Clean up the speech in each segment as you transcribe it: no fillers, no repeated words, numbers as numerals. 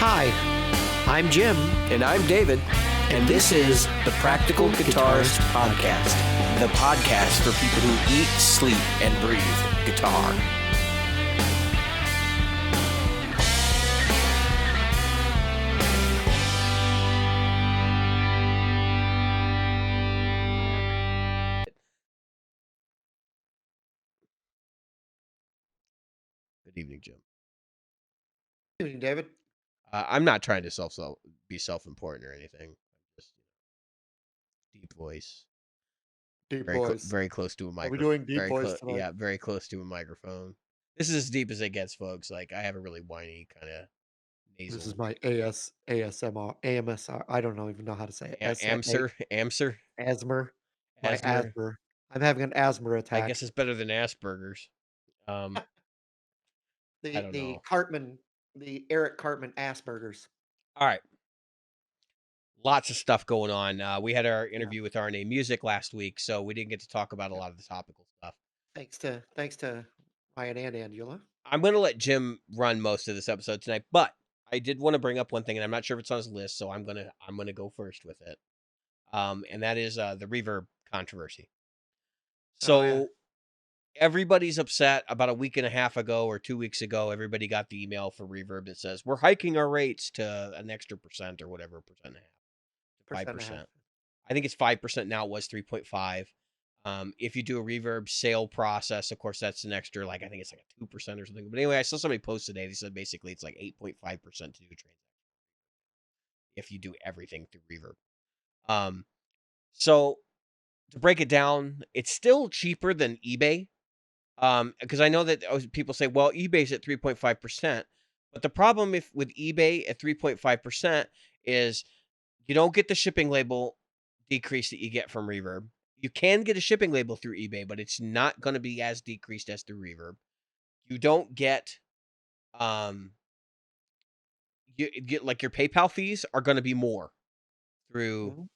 Hi, I'm Jim, And I'm David, and this is the Practical Guitarist Podcast. the podcast for people who eat, sleep, and breathe guitar. Good evening, Jim. Good evening, David. I'm not trying to be self-important or anything. Just deep voice, Deep very voice. very close to a Are we microphone. doing deep Very voice close, tonight? yeah, very close to a microphone. This is as deep as it gets, folks. Like I have a really whiny kind of nasal. This is my ASMR, AMSR. I don't even know how to say it. Amser. Asthma. My Asthma. asthma. I'm having an asthma I attack. guess it's better than Asperger's. I don't The know. Cartman, the Eric Cartman Asperger's. All right. Lots of stuff going on. We had our interview with RNA Music last week, so we didn't get to talk about a lot of the topical stuff. Thanks to Ryan and Angela. I'm going to let Jim run most of this episode tonight, but I did want to bring up one thing, and I'm not sure if it's on his list, so I'm gonna go first with it. And that is the Reverb controversy. So Oh, yeah. everybody's upset. About a week and a half ago or 2 weeks ago, everybody got the email for Reverb that says we're hiking our rates to an extra percent or whatever, percent and a half, 5%. I think it's 5% now. It was 3.5. If you do a Reverb sale process, of course, that's an extra, like I think it's like a 2% or something. But anyway, I saw somebody post today. They said basically it's like 8.5% to do a transaction if you do everything through Reverb. So to break it down, it's still cheaper than eBay. Because I know that people say, well, eBay's at 3.5%, but the problem with eBay at 3.5% is you don't get the shipping label decrease that you get from Reverb. You can get a shipping label through eBay, but it's not going to be as decreased as through Reverb. You don't get, you get like your PayPal fees are going to be more through Mhm.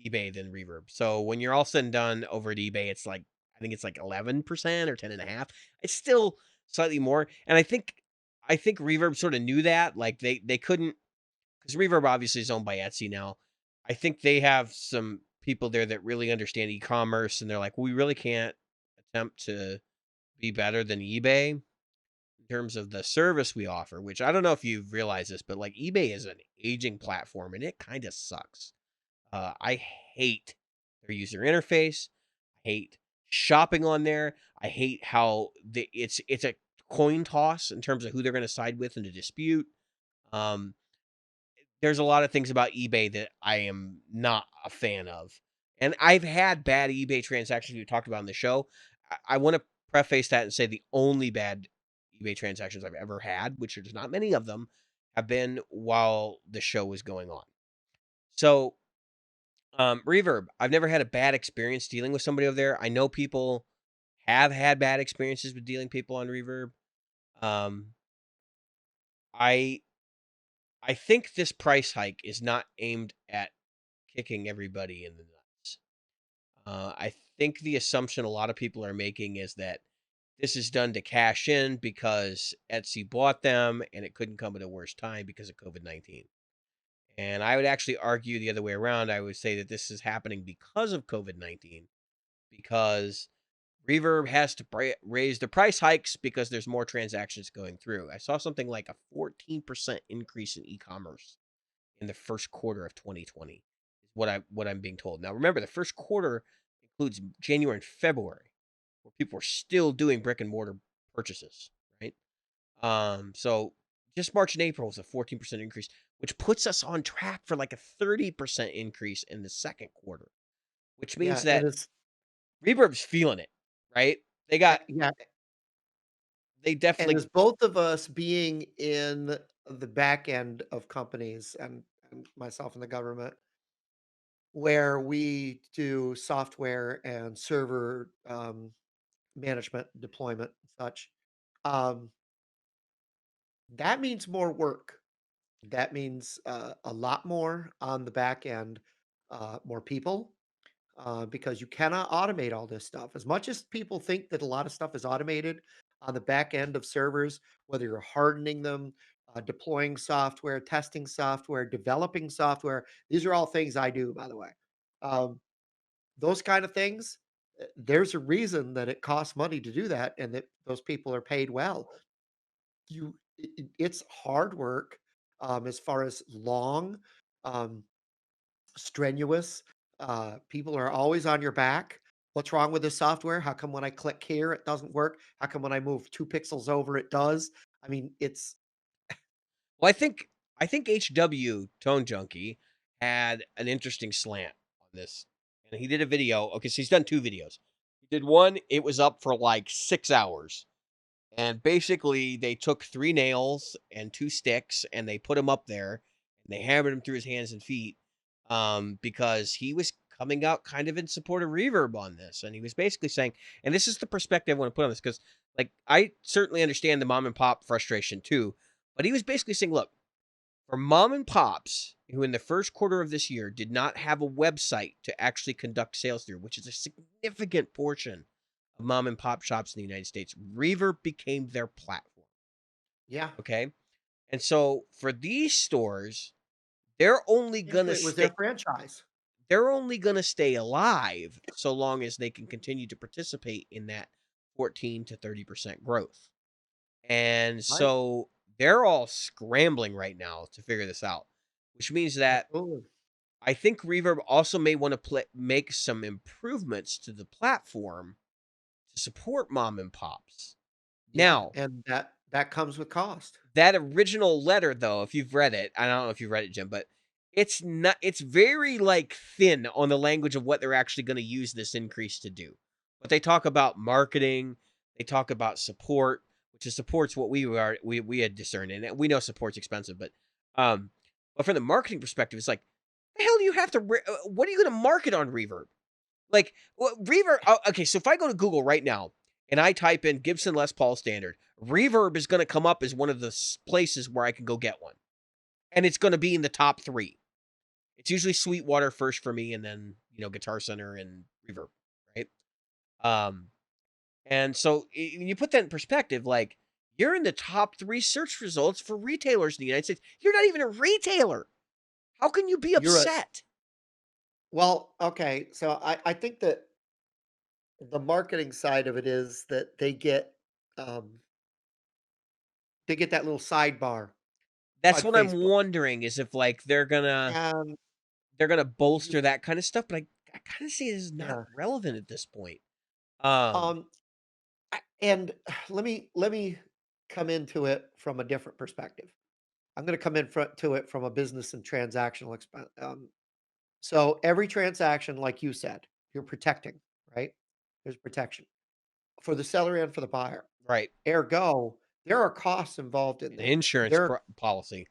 eBay than Reverb. So when you're all said and done over at eBay, it's like, I think it's like 11% or 10.5. It's still slightly more. And I think Reverb sort of knew that. Like they couldn't, because Reverb obviously is owned by Etsy now. I think they have some people there that really understand e-commerce, and they're like, we really can't attempt to be better than eBay in terms of the service we offer, which I don't know if you've realized this, but like eBay is an aging platform and it kind of sucks. I hate their user interface. I hate shopping on there. I hate how it's a coin toss in terms of who they're going to side with in a dispute. There's a lot of things about eBay that I am not a fan of. And I've had bad eBay transactions we talked about on the show. I want to preface that and say the only bad eBay transactions I've ever had, which there's not many of them, have been while the show was going on. So, Reverb, I've never had a bad experience dealing with somebody over there. I know people have had bad experiences with dealing people on Reverb. Um, I I think this price hike is not aimed at kicking everybody in the nuts. I think the assumption a lot of people are making is that this is done to cash in because Etsy bought them and it couldn't come at a worse time because of COVID-19. And I would actually argue the other way around. I would say that this is happening because of COVID-19, because Reverb has to raise the price hikes because there's more transactions going through. I saw something like a 14% increase in e-commerce in the first quarter of 2020 is what I'm being told. Now remember, the first quarter includes January and February, where people are still doing brick and mortar purchases, right? So just March and April was a 14% increase, which puts us on track for like a 30% increase in the second quarter, which Yeah, means it that is. Reverb's feeling it, right? They And definitely. as both of us being in the back end of companies and myself in the government, where we do software and server management, deployment, and such, um, that means more work. That means a lot more on the back end, more people, because you cannot automate all this stuff. As much as people think that a lot of stuff is automated on the back end of servers, whether you're hardening them, deploying software, testing software, developing software. These are all things I do, by the way. Um, those kind of things, there's a reason that it costs money to do that and that those people are paid well. It's hard work, as far as long, um, strenuous, people are always on your back. "What's wrong with this software? How come when I click here, it doesn't work? How come when I move 2 pixels over, it does?" I mean, it's Well, I think HW Tone Junkie had an interesting slant on this, and he did a video. Okay, so he's done 2 videos. He did one, it was up for, like, 6 hours, and basically, they took 3 nails and 2 sticks, and they put him up there, and they hammered him through his hands and feet, because he was coming out kind of in support of Reverb on this, and he was basically saying, and this is the perspective I wanna put on this, because, like, I certainly understand the mom and pop frustration too, but he was basically saying, "Look, for mom and pops who in the first quarter of this year did not have a website to actually conduct sales through, which is a significant portion of mom and pop shops in the United States, Reverb became their platform." yeah. Okay. And so for these stores, they're only gonna Essentially, it was their stay franchise. they're only gonna stay alive so long as they can continue to participate in that 14 to 30% growth. And Right. so they're all scrambling right now to figure this out, which means that Absolutely. I think Reverb also may want to make some improvements to the platform to support mom and pops. Yeah, Now, and that comes with cost. that original letter, though, if you've read it, I don't know if you've read it, Jim, but it's very like thin on the language of what they're actually going to use this increase to do. But they talk about marketing, they talk about support, which is support's what we had discerned, and we know support's expensive, um, but from the marketing perspective, it's like, the hell do you have to? What are you going to market on Reverb? Like, Reverb. Oh, okay, so if I go to Google right now and I type in Gibson Les Paul Standard, Reverb is going to come up as one of the places where I can go get one, and it's going to be in the top 3. It's usually Sweetwater first for me, and then Guitar Center and Reverb, right? Um, and so when you put that in perspective, like, you're in the top 3 search results for retailers in the United States. You're not even a retailer. How can you be You're a upset? well, okay, so I think that the marketing side of it is that um, they get that little sidebar That's on what I'm Facebook, wondering is if like and they're gonna you bolster that kind of stuff, but I kind of see it as not yeah, relevant at this point. Um, um, and let me come into it from a different perspective. I'm gonna come in front to it from a business and transactional so every transaction, like you said, you're protecting, right? There's protection for the seller and for the buyer. right. Ergo, there are costs involved in An that. insurance There policy.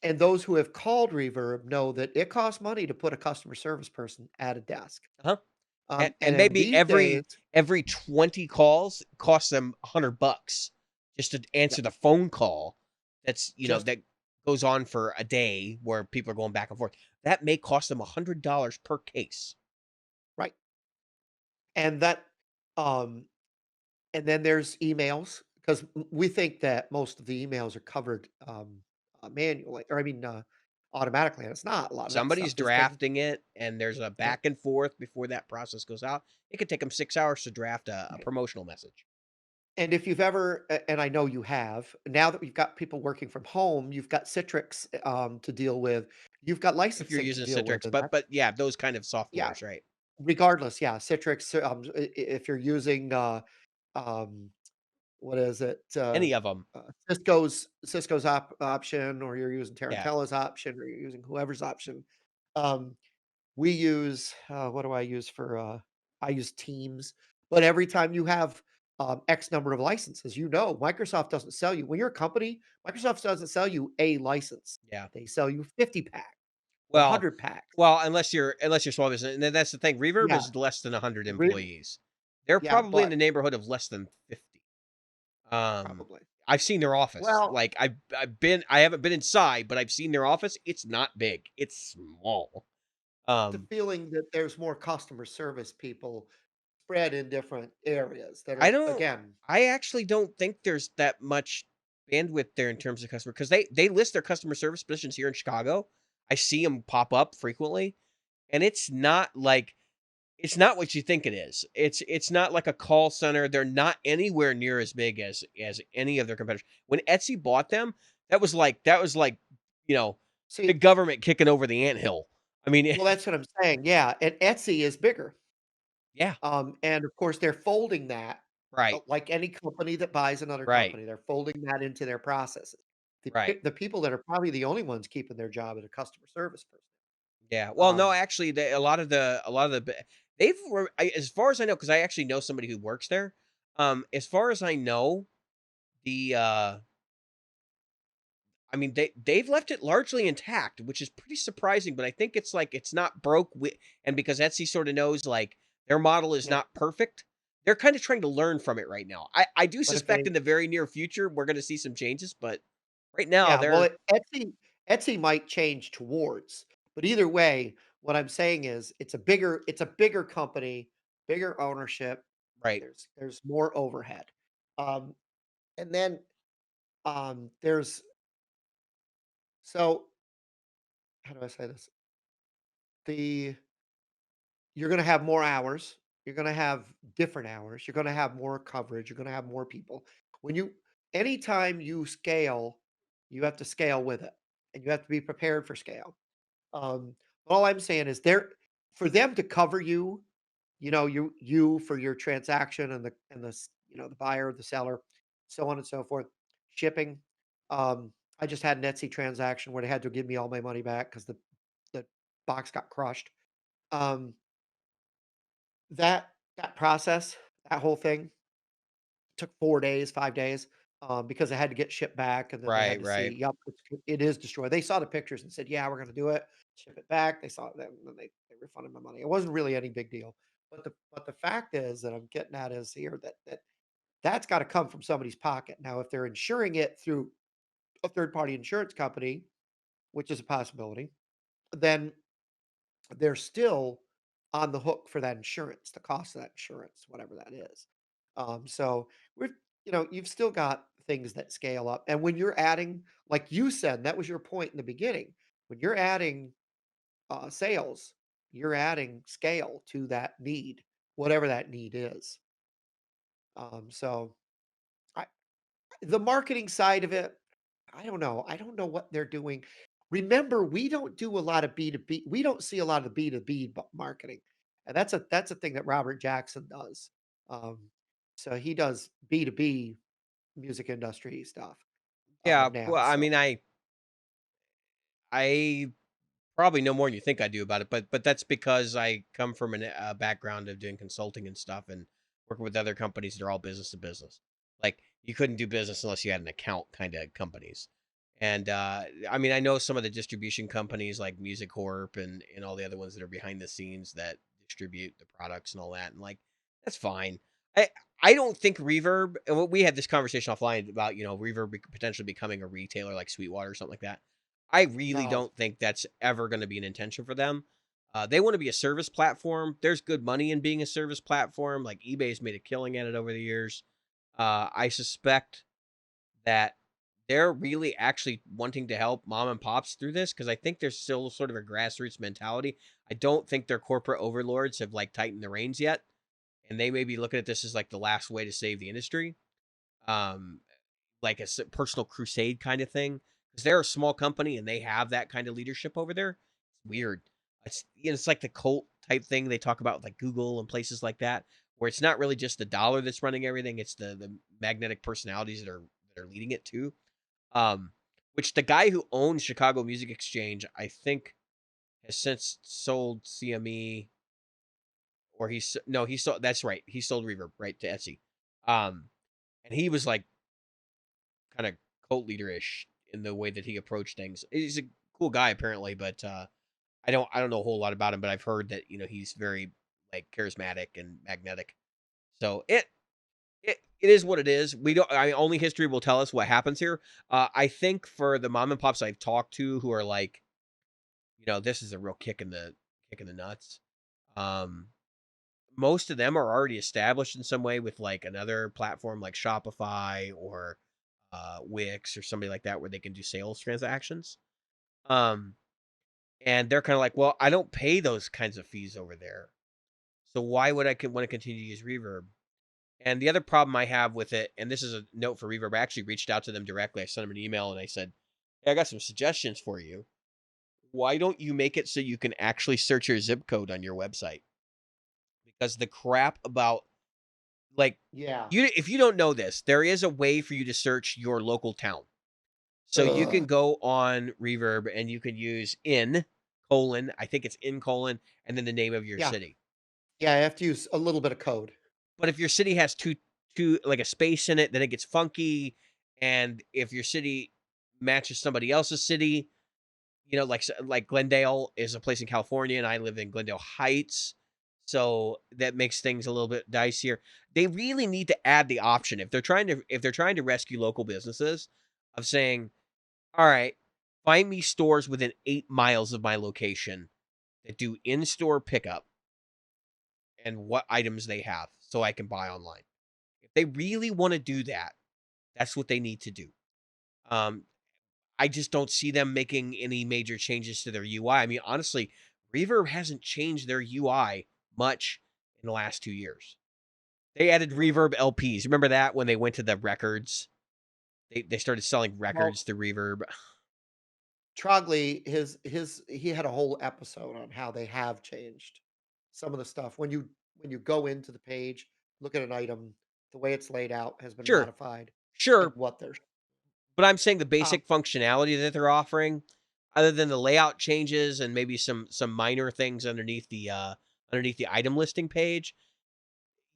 and those who have called Reverb know that it costs money to put a customer service person at a desk. Uh-huh. And And in maybe these days, every 20 calls costs them $100 just to yeah, answer the phone call. That's just that goes on for a day where people are going back and forth. That may cost them $100 per case. right. And that, um, and then there's emails because we think that most of the emails are covered manually, or I mean, automatically, and it's not. A lot of that Somebody's stuff is done. drafting it, and there's a Yeah. back and forth before that process goes out. It could take them 6 hours to draft a promotional message. And if you've ever, and I know you have, now that we've got people working from home, you've got Citrix to deal with, you've got If you're licensing to using deal with, Citrix, and but that's yeah, those kind of yeah. softwares, right? Regardless, yeah, Citrix. If you're using, um, what is it? Any of them. Cisco's option, or you're using Yeah. Tarantella's option, or you're using whoever's option. Um, we use, what do I use for, I use Teams, but every time you have, X number of licenses, Microsoft doesn't sell you when you're a company, Microsoft doesn't sell you a license. Yeah. They sell you 50 pack or Well 100 packs. unless you're small business, and then that's the thing, Reverb Yeah, is less than 100 re employees. They're yeah, probably in the but neighborhood of less than 50. Um, probably. I've seen their office. Well, Like, I haven't been inside, but I've seen their office. It's not big. It's small. the Um, feeling that there's more customer service people spread in different areas that I are, don't again I actually don't think there's that much. bandwidth there in terms of customer because they list their customer service positions here in Chicago. I see them pop up frequently, and it's not what you think it is. It's not like a call center. They're not anywhere near as big as any of their competitors. When Etsy bought them, that was like, you know, the See, government kicking over the anthill. I mean, well, that's what I'm saying, yeah, and Etsy is bigger, yeah, and of course, they're folding that, right, like any company that buys another right, company, they're folding that into their processes. right. The people that are probably the only ones keeping their job are a customer service person. Yeah. Well, no, Um, actually, they've as far as I know, because I actually know somebody who works there. As far as I know, the I mean, they've left it largely intact, which is pretty surprising, but I think it's like it's not broke and because Etsy sort of knows like their model is yeah, not perfect, they're kind of trying to learn from it right now. I do but if suspect they in the very near future we're going to see some changes, but right now yeah, well, they're Etsy might change towards, but either way, what I'm saying is it's a bigger company, bigger ownership, right. there's more overhead. Um, and then, there's so how do I say this? The You're gonna have more hours, you're gonna have different hours, you're gonna have more coverage, you're gonna have more people. When you Anytime you scale, you have to scale with it, and you have to be prepared for scale. All I'm saying is for them to cover you, you for your transaction the buyer, the seller, so on and so forth, shipping. I just had an Etsy transaction where they had to give me all my money back because the box got crushed. Um, that process, that whole thing took 4 days, 5 days, because I had to get shipped back, and then they had Right, to see, right. "Yep, it is destroyed." They saw the pictures and said, "Yeah, we're gonna do it." Ship it back. They saw it, then they refunded my money. It wasn't really any big deal. But the fact is that I'm getting at is here that's gotta come from somebody's pocket. Now, if they're insuring it through a third-party insurance company, which is a possibility, then they're still on the hook for that insurance, the cost of that insurance, whatever that is. So you've still got things that scale up. And when you're adding, like you said, that was your point in the beginning, when you're adding sales, you're adding scale to that need, whatever that need is. So I, the marketing side of it, I don't know. I don't know what they're doing. Remember, we don't do a lot of B2B. We don't see a lot of B2B marketing. And that's a thing that Robert Jackson does. Um, so he does B2B music industry stuff Yeah, now. well, I So mean, I probably know more than you think I do about it, but that's because I come from a background of doing consulting and stuff and working with other companies that are all business to business. Like you couldn't do business unless you had an account kind of companies. And I mean, I know some of the distribution companies like Music Corp and all the other ones that are behind the scenes that distribute the products and all that. And like, that's fine. I I don't think Reverb, and we had this conversation offline about, Reverb potentially becoming a retailer like Sweetwater or something like that. I really no, don't think that's ever going to be an intention for them. They want to be a service platform. There's good money in being a service platform. Like eBay's made a killing at it over the years. I suspect that they're really actually wanting to help mom and pops through this because I think there's still sort of a grassroots mentality. I don't think their corporate overlords have like tightened the reins yet, and they may be looking at this as like the last way to save the industry. Um, like a personal crusade kind of thing because they're a small company and they have that kind of leadership over there. It's weird. It's like the cult type thing they talk about like Google and places like that, where it's not really just the dollar that's running everything; it's the magnetic personalities that are leading it too. Um, which the guy who owns Chicago Music Exchange, I think, has since sold CME, or he sold. That's right, he sold Reverb right to Etsy. Um, and he was like kind of cult leader-ish in the way that he approached things. He's a cool guy apparently, but I don't know a whole lot about him, but I've heard that, he's very like charismatic and magnetic. So it is what it is. We don't only history will tell us what happens here. I think for the mom and pops I've talked to who are like, this is a real kick in the nuts. Um Most of them are already established in some way with like another platform like Shopify or Wix or somebody like that where they can do sales transactions. Um, and they're kind of like, well, I don't pay those kinds of fees over there. So why would I want to continue to use Reverb? And the other problem I have with it, and this is a note for Reverb, I actually reached out to them directly. I sent them an email and I said, hey, I got some suggestions for you. Why don't you make it so you can actually search your zip code on your website? Because the crap about like Yeah. you if you don't know this, there is a way for you to search your local town. So you can Ugh. go on Reverb and you can use in colon, I think it's in colon, and then the name of your Yeah. city. Yeah, I have to use a little bit of code. But if your city has two like a space in it, then it gets funky. And if your city matches somebody else's city, like Glendale is a place in California, and I live in Glendale Heights, so that makes things a little bit dicier. They really need to add the option if they're trying to rescue local businesses of saying, all right, find me stores within 8 miles of my location that do in-store pickup and what items they have so I can buy online. If they really want to do that, that's what they need to do. Um, I just don't see them making any major changes to their UI. I mean, honestly, Reverb hasn't changed their UI much in the last 2 years. They added Reverb LPs. Remember that when they went to the records? They started selling Well, records through Reverb. Trogley, his he had a whole episode on how they have changed some of the stuff. When you go into the page, look at an item, the way it's laid out has been Sure, modified and sure, what they're but I'm saying the um, basic functionality that they're offering, other than the layout changes and maybe some minor things underneath the item listing page,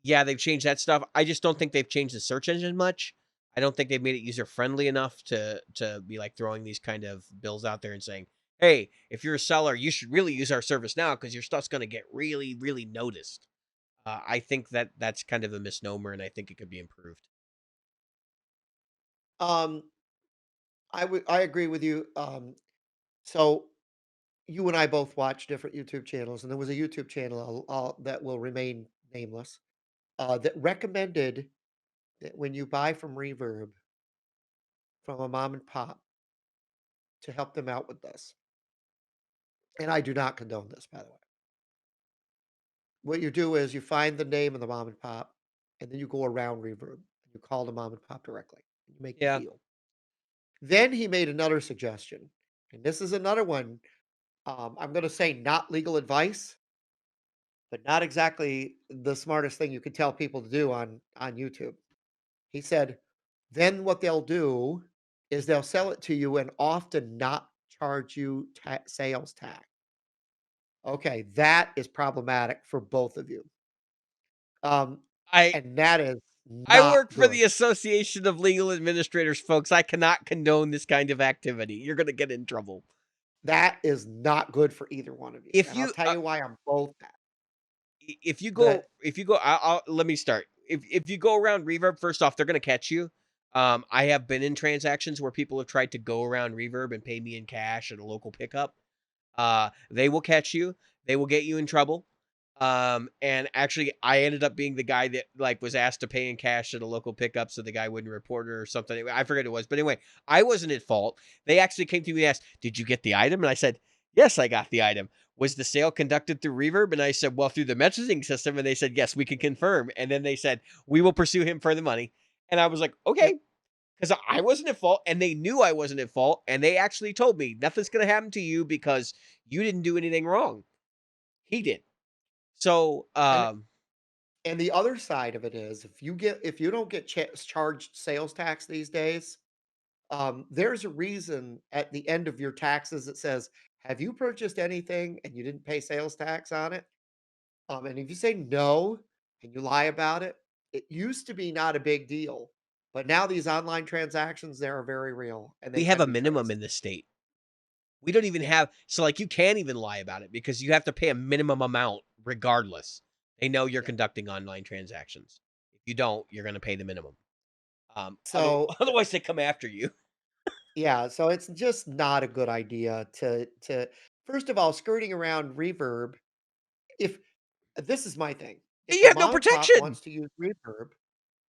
yeah, they've changed that stuff. I just don't think they've changed the search engine much. I don't think they've made it user friendly enough to be like throwing these kind of bills out there and saying, "Hey, if you're a seller, you should really use our service now because your stuff's going to get really, really noticed." I think that that's kind of a misnomer, and I think it could be improved. um I agree with you. So you and I both watch different YouTube channels, and there was a YouTube channel that will remain nameless that recommended that when you buy from Reverb from a mom and pop to help them out with this. And I do not condone this, by the way. What you do is you find the name of the mom and pop, and then you go around Reverb and you call the mom and pop directly. And you make the Yeah, deal. Then he made another suggestion, and this is another one. I'm going to say not legal advice, but not exactly the smartest thing you could tell people to do on YouTube. He said, then what they'll do is they'll sell it to you and often not charge you sales tax. Okay, that is problematic for both of you. Um, I and that is I not work for good. the Association of Legal Administrators, folks. I cannot condone this kind of activity. You're going to get in trouble. That is not good for either one of you. If And I'll you tell you why I'm both that. The if you go let me start. If you go around Reverb, first off, they're going to catch you. I have been in transactions where people have tried to go around Reverb and pay me in cash at a local pickup. They will catch you. They will get you in trouble. And actually, I ended up being the guy that like was asked to pay in cash at a local pickup, so the guy wouldn't report it or something. I forget what it was, but anyway, I wasn't at fault. They actually came to me and asked, "Did you get the item?" And I said, "Yes, I got the item." Was the sale conducted through Reverb? And I said, "Well, through the messaging system." And they said, "Yes, we can confirm." And then they said, "We will pursue him for the money." And I was like, Yep. "Okay." Because I wasn't at fault, and they knew I wasn't at fault, and they actually told me nothing's going to happen to you because you didn't do anything wrong. He did. So, And and the other side of it is if you don't get charged sales tax these days, there's a reason at the end of your taxes it says, "Have you purchased anything and you didn't pay sales tax on it?" And if you say no and you lie about it, it used to be not a big deal, but now these online transactions, they are very real and they we have can a be minimum traced. in this state. We don't even Yeah. have so, like, you can't even lie about it because you have to pay a minimum amount regardless. They know you're Yeah. conducting online transactions. If you don't, you're gonna pay the minimum. So, Otherwise, they come after you. yeah, so it's just not a good idea to first of all, skirting around Reverb. If this is my thing, if You a have no mom and pop protection. wants to use Reverb,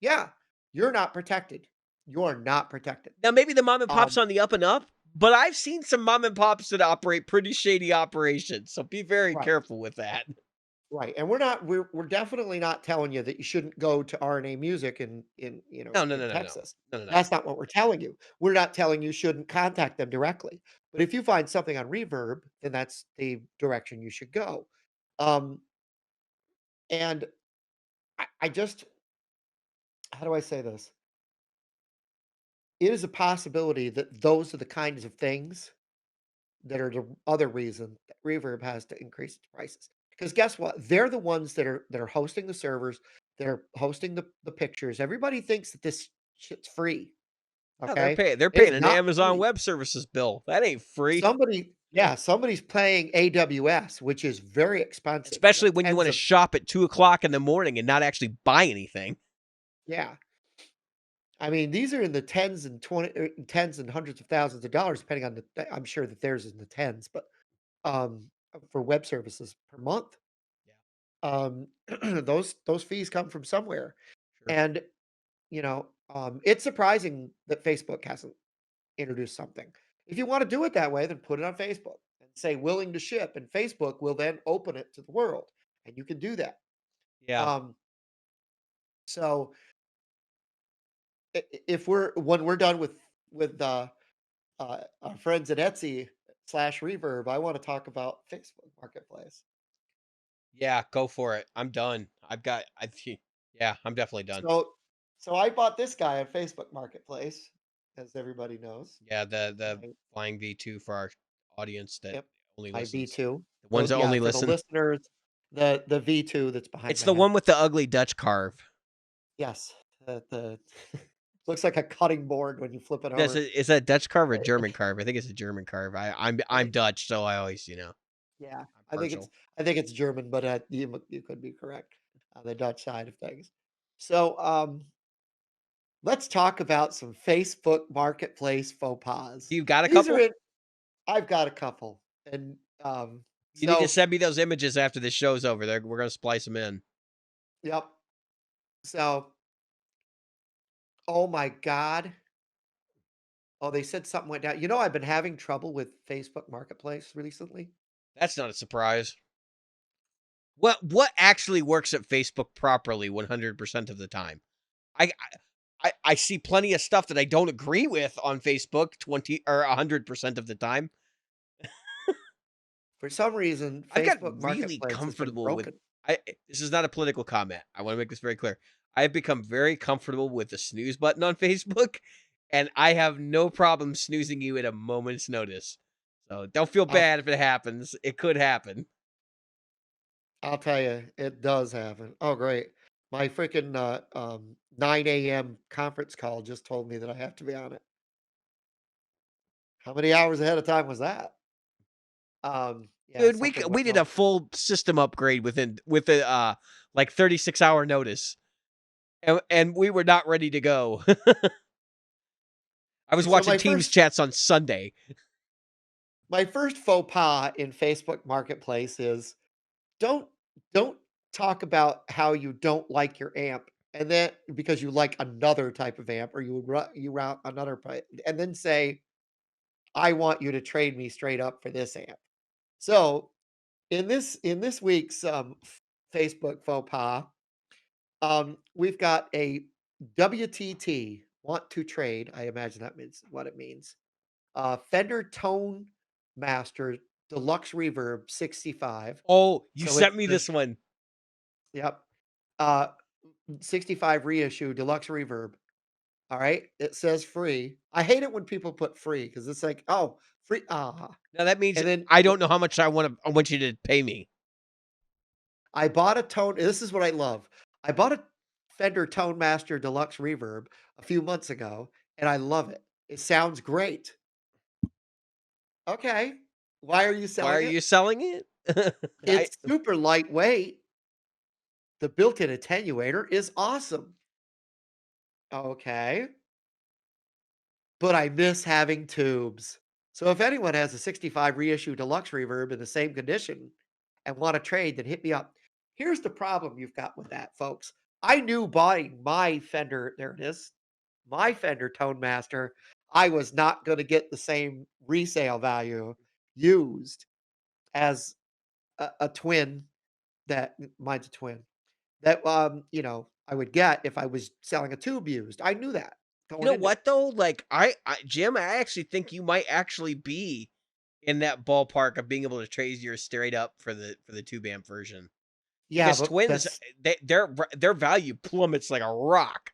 yeah, you're not protected. You are not protected. Now, maybe the mom and pops Um, on the up and up, but I've seen some mom and pops that operate pretty shady operations, so be very right, careful with that. right, and we're definitely not telling you that you shouldn't go to R&A Music No, no, in no, no, no. Texas. No, no, no. That's not what we're telling you. We're not telling you shouldn't contact them directly. But if you find something on Reverb, then that's the direction you should go. Um, and I just how do I say this? It is a possibility that those are the kinds of things that are the other reason that Reverb has to increase its prices. Because guess what? They're the ones that are hosting the servers, that are hosting the pictures. Everybody thinks that this shit's free. No, Okay. they're It is paying an not Amazon free. Web Services bill. That ain't free. Somebody's paying AWS, which is very expensive in the Especially when you tens wanna of shop at 2 o'clock in the morning and not actually buy anything. yeah. I mean, these are in the tens and tens and hundreds of thousands of dollars, depending on I'm sure that theirs is in the tens, but for web services per month. Yeah, Those fees come from somewhere. sure. And, it's surprising that Facebook hasn't introduced something. If you want to do it that way, then put it on Facebook and say willing to ship, and Facebook will then open it to the world, and you can do that. Yeah. Um, so if we're when we're done with our friends at Etsy slash Reverb, I want to talk about Facebook Marketplace. Yeah, go for it. I'm done. Yeah, I'm definitely done. So so I bought this guy on Facebook Marketplace, as everybody knows. Yeah, the I flying V2 for our audience that Yep, only my listens. V2. The ones that Yeah, only for the listen. listeners, the V2 that's behind It's my the head. one with the ugly Dutch carve. Yes, the looks like a cutting board when you flip it over. Is that Dutch carve or Eh, German carve? I think it's a German carve. I'm eh, Dutch, so I always, yeah, I'm I think it's partial. I think it's German, but, you could be correct on the Dutch side of things. So, let's talk about some Facebook Marketplace faux pas. You got a These are couple? in I've got a couple, and, You need to so send me those images after this show's over. We're gonna splice them in. yep. So, oh my god. Oh, they said something went down. I've been having trouble with Facebook Marketplace recently. That's not a surprise. What actually works at Facebook properly 100% of the time? I I see plenty of stuff that I don't agree with on Facebook 20 or 100% of the time. For some reason, I've got Facebook really Marketplace has been comfortable with broken. this is not a political comment. I want to make this very clear. I've become very comfortable with the snooze button on Facebook, and I have no problem snoozing you at a moment's notice. So don't feel I'll bad if it happens. It could happen. I'll tell you, it does happen. Oh, great. My freaking 9 a.m. conference call just told me that I have to be on it. How many hours ahead of time was that? Yeah, Dude, something we went did a wrong. full system upgrade with a like 36-hour notice. And we were not ready to go. I was So watching Teams chats on Sunday. my first faux pas in Facebook Marketplace is don't don't talk about how you don't like your amp, and then because you like another type of amp, or you route another and then say, I want you to trade me straight up for this amp. So in this week's Facebook faux pas, we've got a WTT, want to trade. I imagine that means what it means. Fender Tone Master Deluxe Reverb 65. Oh, you So it's sent me the this one. yep. Uh 65 reissue deluxe reverb. All right. It says free. I hate it when people put free because it's like, oh, free. Ah. Now that means And then I don't know how much I want you to pay me. I bought a tone. This is what I love. I bought a Fender Tone Master Deluxe Reverb a few months ago, and I love it. It sounds great. Okay. Why are you Why are selling you it? selling it? I It's super lightweight. The built-in attenuator is awesome. Okay. But I miss having tubes. So if anyone has a 65 reissue deluxe reverb in the same condition and want to trade, then hit me up. Here's the problem you've got with that, folks. I knew buying my Fender, there it is, my Fender Tonemaster, I was not gonna get the same resale value used as a twin that mine's a twin, that, I would get if I was selling a tube used. I knew that You going know into it. what though? Like Jim, I actually think you might actually be in that ballpark of being able to trade yours straight up for the tube amp version. Yeah, Because but twins, that's their value plummets like a rock.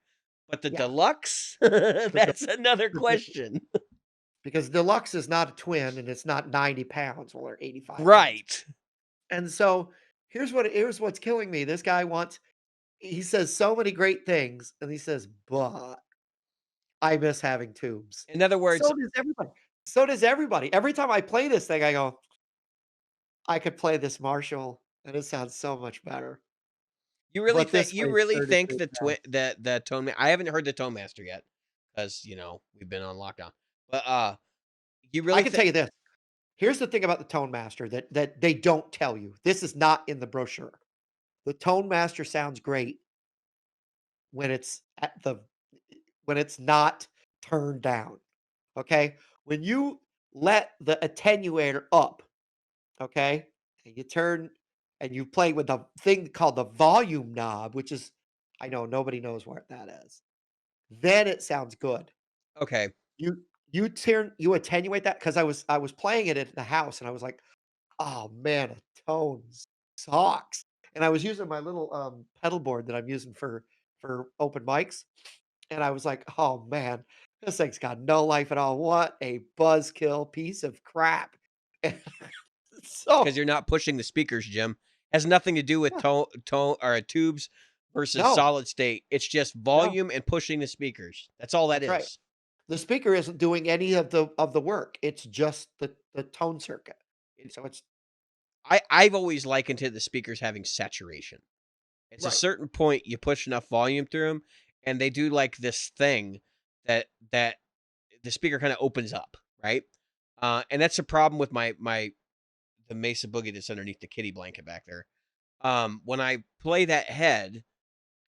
But the yeah, deluxe, the de that's another the de question. because deluxe is not a twin and it's not 90 pounds, well, or 85 pounds. Right. And so, here's what's killing me. This guy wants he says so many great things, and he says, "But I miss having tubes." In other words, So does everybody. So does everybody. Every time I play this thing, I go, "I could play this Marshall, and it sounds so much better." But this you way it's really think 33 pounds. the tone I haven't heard the Tone Master yet because we've been on lockdown. But you I really can think tell you this. Here's the thing about the Tone Master that they don't tell you. This is not in the brochure. The Tone Master sounds great when it's at the when it's not turned down, okay? When you let the attenuator up, okay, and you turn and you play with the thing called the volume knob, which is I know nobody knows what that is. Then it sounds good. okay, You you attenuate that because I was playing it at the house and I was like, "Oh, man, a tone sucks." And I was using my little, pedal board that I'm using for open mics, and I was like, "Oh, man, this thing's got no life at all. What a buzzkill piece of crap." And because so you're not pushing the speakers, Jim. Has nothing to do with yeah, tone or tubes versus no, solid state. It's just no, volume and pushing the speakers. That's all that that's right. is. The speaker isn't doing any of the work. It's just the tone circuit. It, So it's I've always likened to the speakers having saturation. It's a right. certain point you push enough volume through them, and they do like this thing that the speaker kind of opens up, right? And that's the problem with the Mesa Boogie that's underneath the kitty blanket back there. When I play that head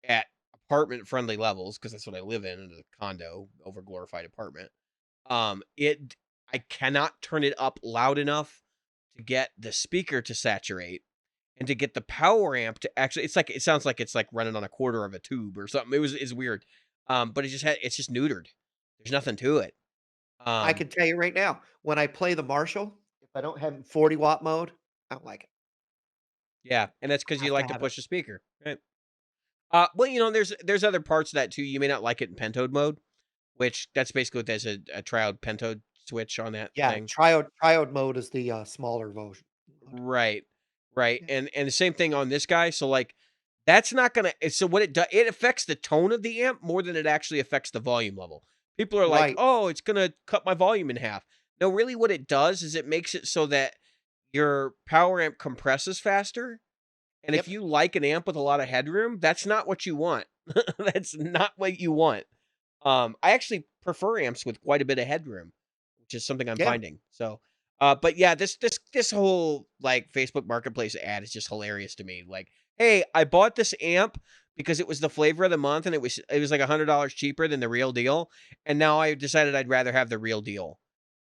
at apartment friendly levels, because that's what I live in a condo over glorified apartment. It I cannot turn it up loud enough to get the speaker to saturate and to get the power amp to actually it sounds like it's like running on a quarter of a tube or something. It's weird. But it's just neutered. There's nothing to it. I Um, can tell you right now, when I play the Marshall, if I don't have it in 40-watt mode, I don't like it. yeah, and that's I because you have to like to have it. push the speaker, right? Well, there's other parts of that too. You may not like it in pentode mode, which that's basically what there's a triode pentode switch on that Yeah, thing. triode mode is the, smaller version mode. Right. Right. Yeah. And the same thing on this guy. So like that's not gonna so what it does it affects the tone of the amp more than it actually affects the volume level. People are like, Right. oh, it's gonna cut my volume in half. No, really what it does is it makes it so that your power amp compresses faster. And if Yep. you like an amp with a lot of headroom, that's not what you want. That's not what you want. I actually prefer amps with quite a bit of headroom, which is something I'm Yeah. finding. So, but yeah, this whole like Facebook Marketplace ad is just hilarious to me. Like, hey, I bought this amp because it was the flavor of the month, and it was like $100 cheaper than the real deal, and now I decided I'd rather have the real deal.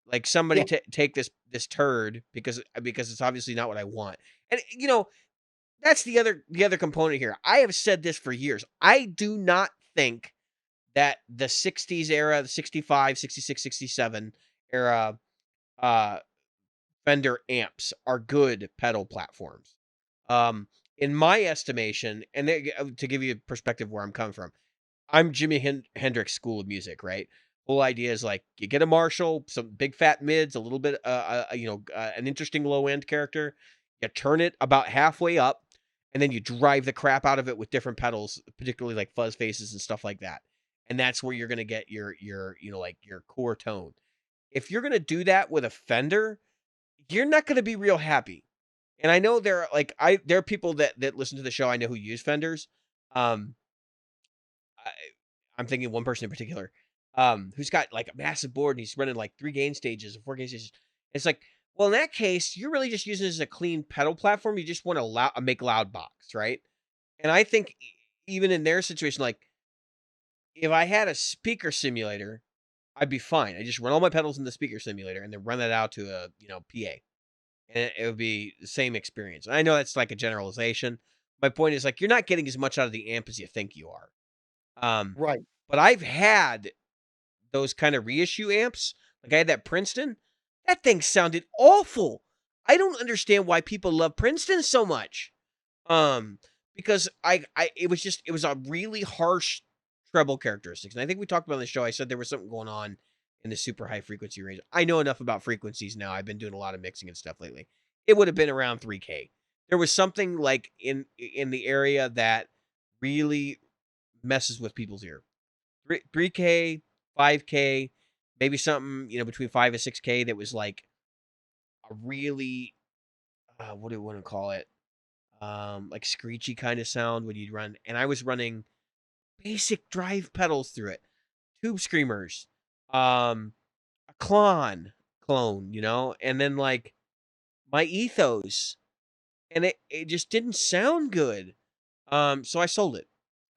Like somebody Yeah. take this turd because it's obviously not what I want. And that's the other component here. I have said this for years. I do not think that the 60s era, the 65, 66, 67 era uh, Fender amps are good pedal platforms. Um, in my estimation, and to give you a perspective where I'm coming from, I'm Jimi Hendrix School of Music, right? Whole idea is like you get a Marshall, some big fat mids, a little bit, an interesting low end character. You turn it about halfway up, and then you drive the crap out of it with different pedals, particularly like fuzz faces and stuff like that. And that's where you're gonna get like your core tone. If you're gonna do that with a Fender, you're not gonna be real happy. And I know there are people that listen to the show I know who use Fenders. Um, I I'm thinking one person in particular, who's got, like, a massive board, and he's running, like, 3 gain stages or 4 gain stages. It's like, well, in that case, you're really just using it as a clean pedal platform, you just wanna make loud box, right? And I think even in their situation, like, if I had a speaker simulator, I'd be fine. I just run all my pedals in the speaker simulator and then run that out to a, PA. And it would be the same experience. I know that's like a generalization. My point is like you're not getting as much out of the amp as you think you are. Um, Right. but I've had those kind of reissue amps. Like I had that Princeton. That thing sounded awful. I don't understand why people love Princeton so much. Um, because it was a really harsh treble characteristics. And I think we talked about on the show. I said there was something going on in the super high frequency range. I know enough about frequencies now. I've been doing a lot of mixing and stuff lately. It would have been around 3K. There was something like in the area that really messes with people's ear. 3K, 5K, maybe something, between 5 and 6K that was like a really what do you want to call it? Like screechy kind of sound when you'd run, and I was running basic drive pedals through it, tube screamers, a clone, and then like my ethos, and it just didn't sound good. So I sold it.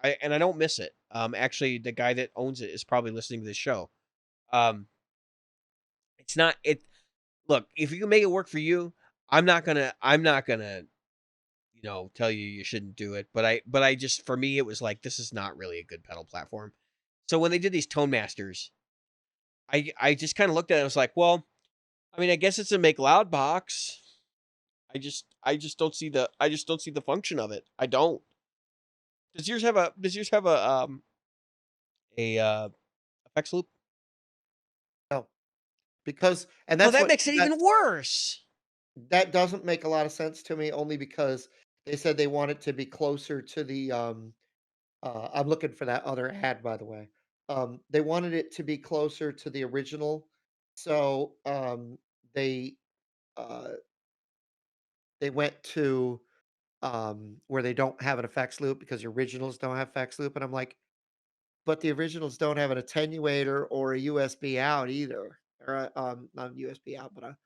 I don't miss it. Actually, the guy that owns it is probably listening to this show. Um, it's not it. Look, if you can make it work for you, I'm not gonna tell you you shouldn't do it. But I just for me it was like this is not really a good pedal platform. So when they did these Tone Masters, I just kind of looked at it and was like, well, I mean, I guess it's a make loud box. I just don't see the function of it. I don't. Does yours have a effects loop? No, because and Oh, that's that what makes it even worse. that doesn't make a lot of sense to me only because they said they want it to be closer to the, I'm looking for that other ad, by the way. They wanted it to be closer to the original, so, they, uh, they went to, where they don't have an effects loop because the originals don't have effects loop, and I'm like, "But the originals don't have an attenuator or a USB out either," or not a USB out, but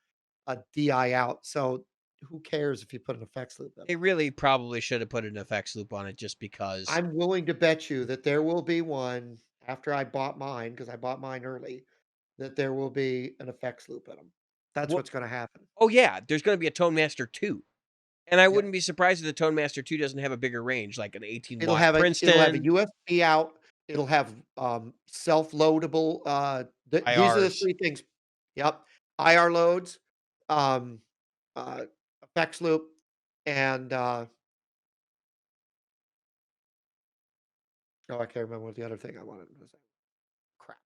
a DI out, so who cares if you put an effects loop in 'em? They really probably should have put an effects loop on it just because. I'm willing to bet you that there will be one after I bought mine because I bought mine early, that there will be an effects loop in them. That's What? what's gonna happen. Oh yeah, there's going to be a Tone Master 2. And I Yep. wouldn't be surprised if the Tone Master 2 doesn't have a bigger range, like an 18 It'll watt have a Princeton, USB out, it'll have, self-loadable, these are the IRs. 3 things. Yep. IR loads, um, uh, effects loop, and, oh, I can't remember what the other thing I wanted to say. Crap.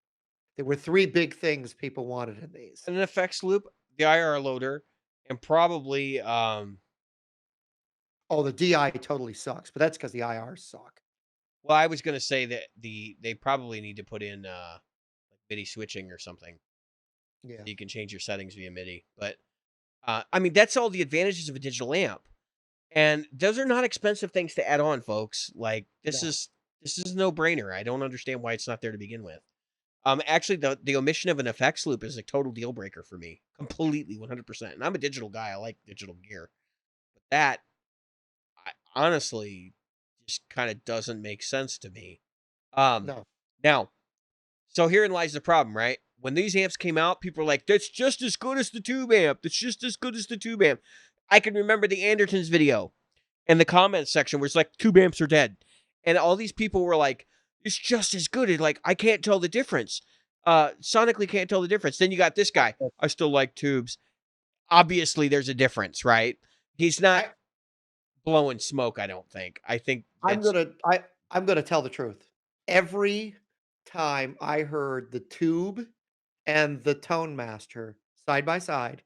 There were 3 big things people wanted in these. An effects loop, the IR loader, and probably Oh, the DI totally sucks, but that's because the IRs suck. well, I was gonna say that they probably need to put in like MIDI switching or something. Yeah. So you can change your settings via MIDI. But I mean that's all the advantages of a digital amp. And those are not expensive things to add on, folks. Like No. this is a no-brainer. I don't understand why it's not there to begin with. Actually, the omission of an effects loop is a total deal breaker for me, completely, 100%. And I'm a digital guy. I like digital gear, but that I honestly just kind of doesn't make sense to me. Um, No. Now, so herein lies the problem, right? When these amps came out, people were like, "That's just as good as the tube amp. That's just as good as the tube amp." I can remember the Andertons video in the comments section where it's like, "Tube amps are dead," and all these people were like, "It's just as good." And like, I can't tell the difference. Sonically can't tell the difference. Then you got this guy. I still like tubes. Obviously, there's a difference, right? He's not I blowing smoke. I don't think. I think I'm that's. gonna I I'm gonna tell the truth. Every time I heard the tube and the tone master side by side,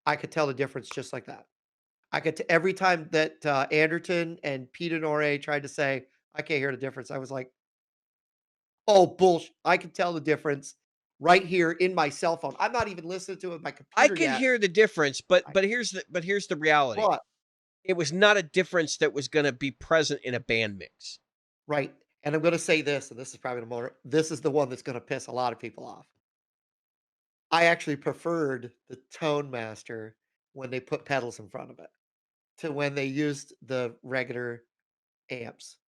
I could tell the difference just like that. I could t every time that, Anderton and Pete Honore tried to say, "I can't hear the difference," I was like, "Oh, bullsh I can tell the difference right here in my cell phone." I'm not even listening to it with my I computer could yet. hear the difference, but I here's the reality. but It was not a difference that was going to be present in a band mix. right, and I'm gonna say this, and this is probably the more this is the one that's gonna piss a lot of people off. I actually preferred the Tone Master when they put pedals in front of it to when they used the regular amps.